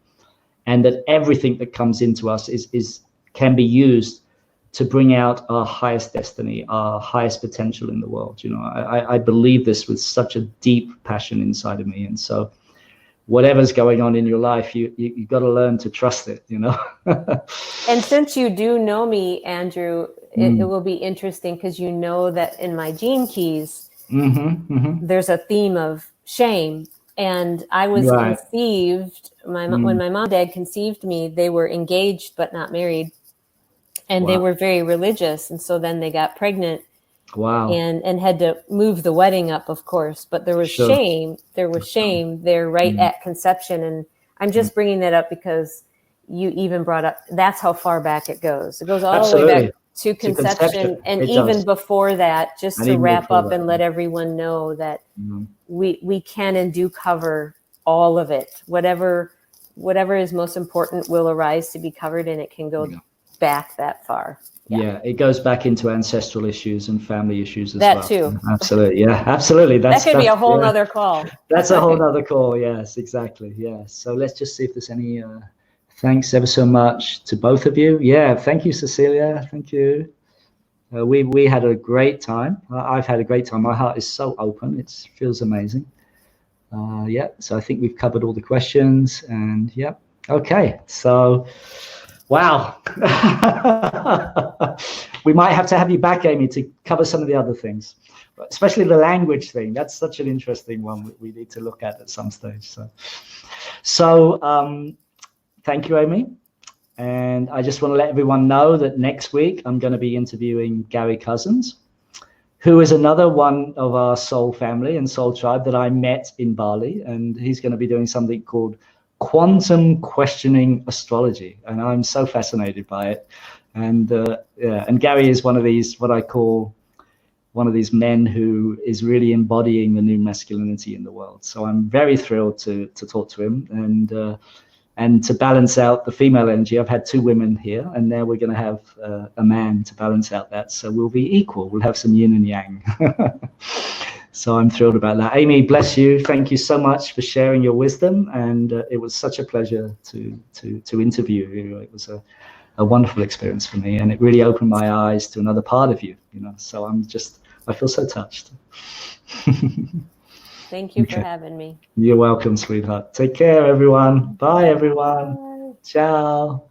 [SPEAKER 1] and that everything that comes into us is can be used to bring out our highest destiny, our highest potential in the world. You know, I believe this with such a deep passion inside of me, and so whatever's going on in your life, you got to learn to trust it, you know.
[SPEAKER 2] And since you do know me, Andrew, it will be interesting because you know that in my gene keys, there's a theme of shame. And I was conceived, when my mom and dad conceived me, they were engaged but not married. And they were very religious. And so then they got pregnant.
[SPEAKER 1] Wow.
[SPEAKER 2] And had to move the wedding up, of course, but there was shame. There was shame there right at conception. And I'm just bringing that up because you even brought up, that's how far back it goes. It goes all the way back to conception. And even before that, just to wrap up and let everyone know that we can and do cover all of it. Whatever is most important will arise to be covered, and it can go back that far.
[SPEAKER 1] Yeah, it goes back into ancestral issues and family issues as
[SPEAKER 2] well.
[SPEAKER 1] That
[SPEAKER 2] too.
[SPEAKER 1] Absolutely. Yeah, absolutely.
[SPEAKER 2] That could be a whole nother call.
[SPEAKER 1] That's a whole nother call. Yes, exactly. Yes. So let's just see if there's any, thanks ever so much to both of you. Yeah. Thank you, Cecilia. Thank you. We had a great time. I've had a great time. My heart is so open. It feels amazing. Yeah. So I think we've covered all the questions, and yeah. Okay. So, wow. We might have to have you back, Amy, to cover some of the other things, especially the language thing. That's such an interesting one we need to look at some stage. So thank you, Amy. And I just want to let everyone know that next week I'm going to be interviewing Gary Cousins, who is another one of our soul family and soul tribe that I met in Bali. And he's going to be doing something called quantum questioning astrology, and I'm so fascinated by it. And and Gary is one of these, what I call one of these men who is really embodying the new masculinity in the world. So I'm very thrilled to talk to him, and to balance out the female energy. I've had 2 women here, and now we're going to have a man to balance out that. So we'll be equal. We'll have some yin and yang. So I'm thrilled about that. Amy, bless you. Thank you so much for sharing your wisdom. And it was such a pleasure to interview you. It was a wonderful experience for me. And it really opened my eyes to another part of you, you know. So I feel so touched.
[SPEAKER 2] Thank you for having me.
[SPEAKER 1] You're welcome, sweetheart. Take care, everyone. Bye, everyone. Bye. Ciao.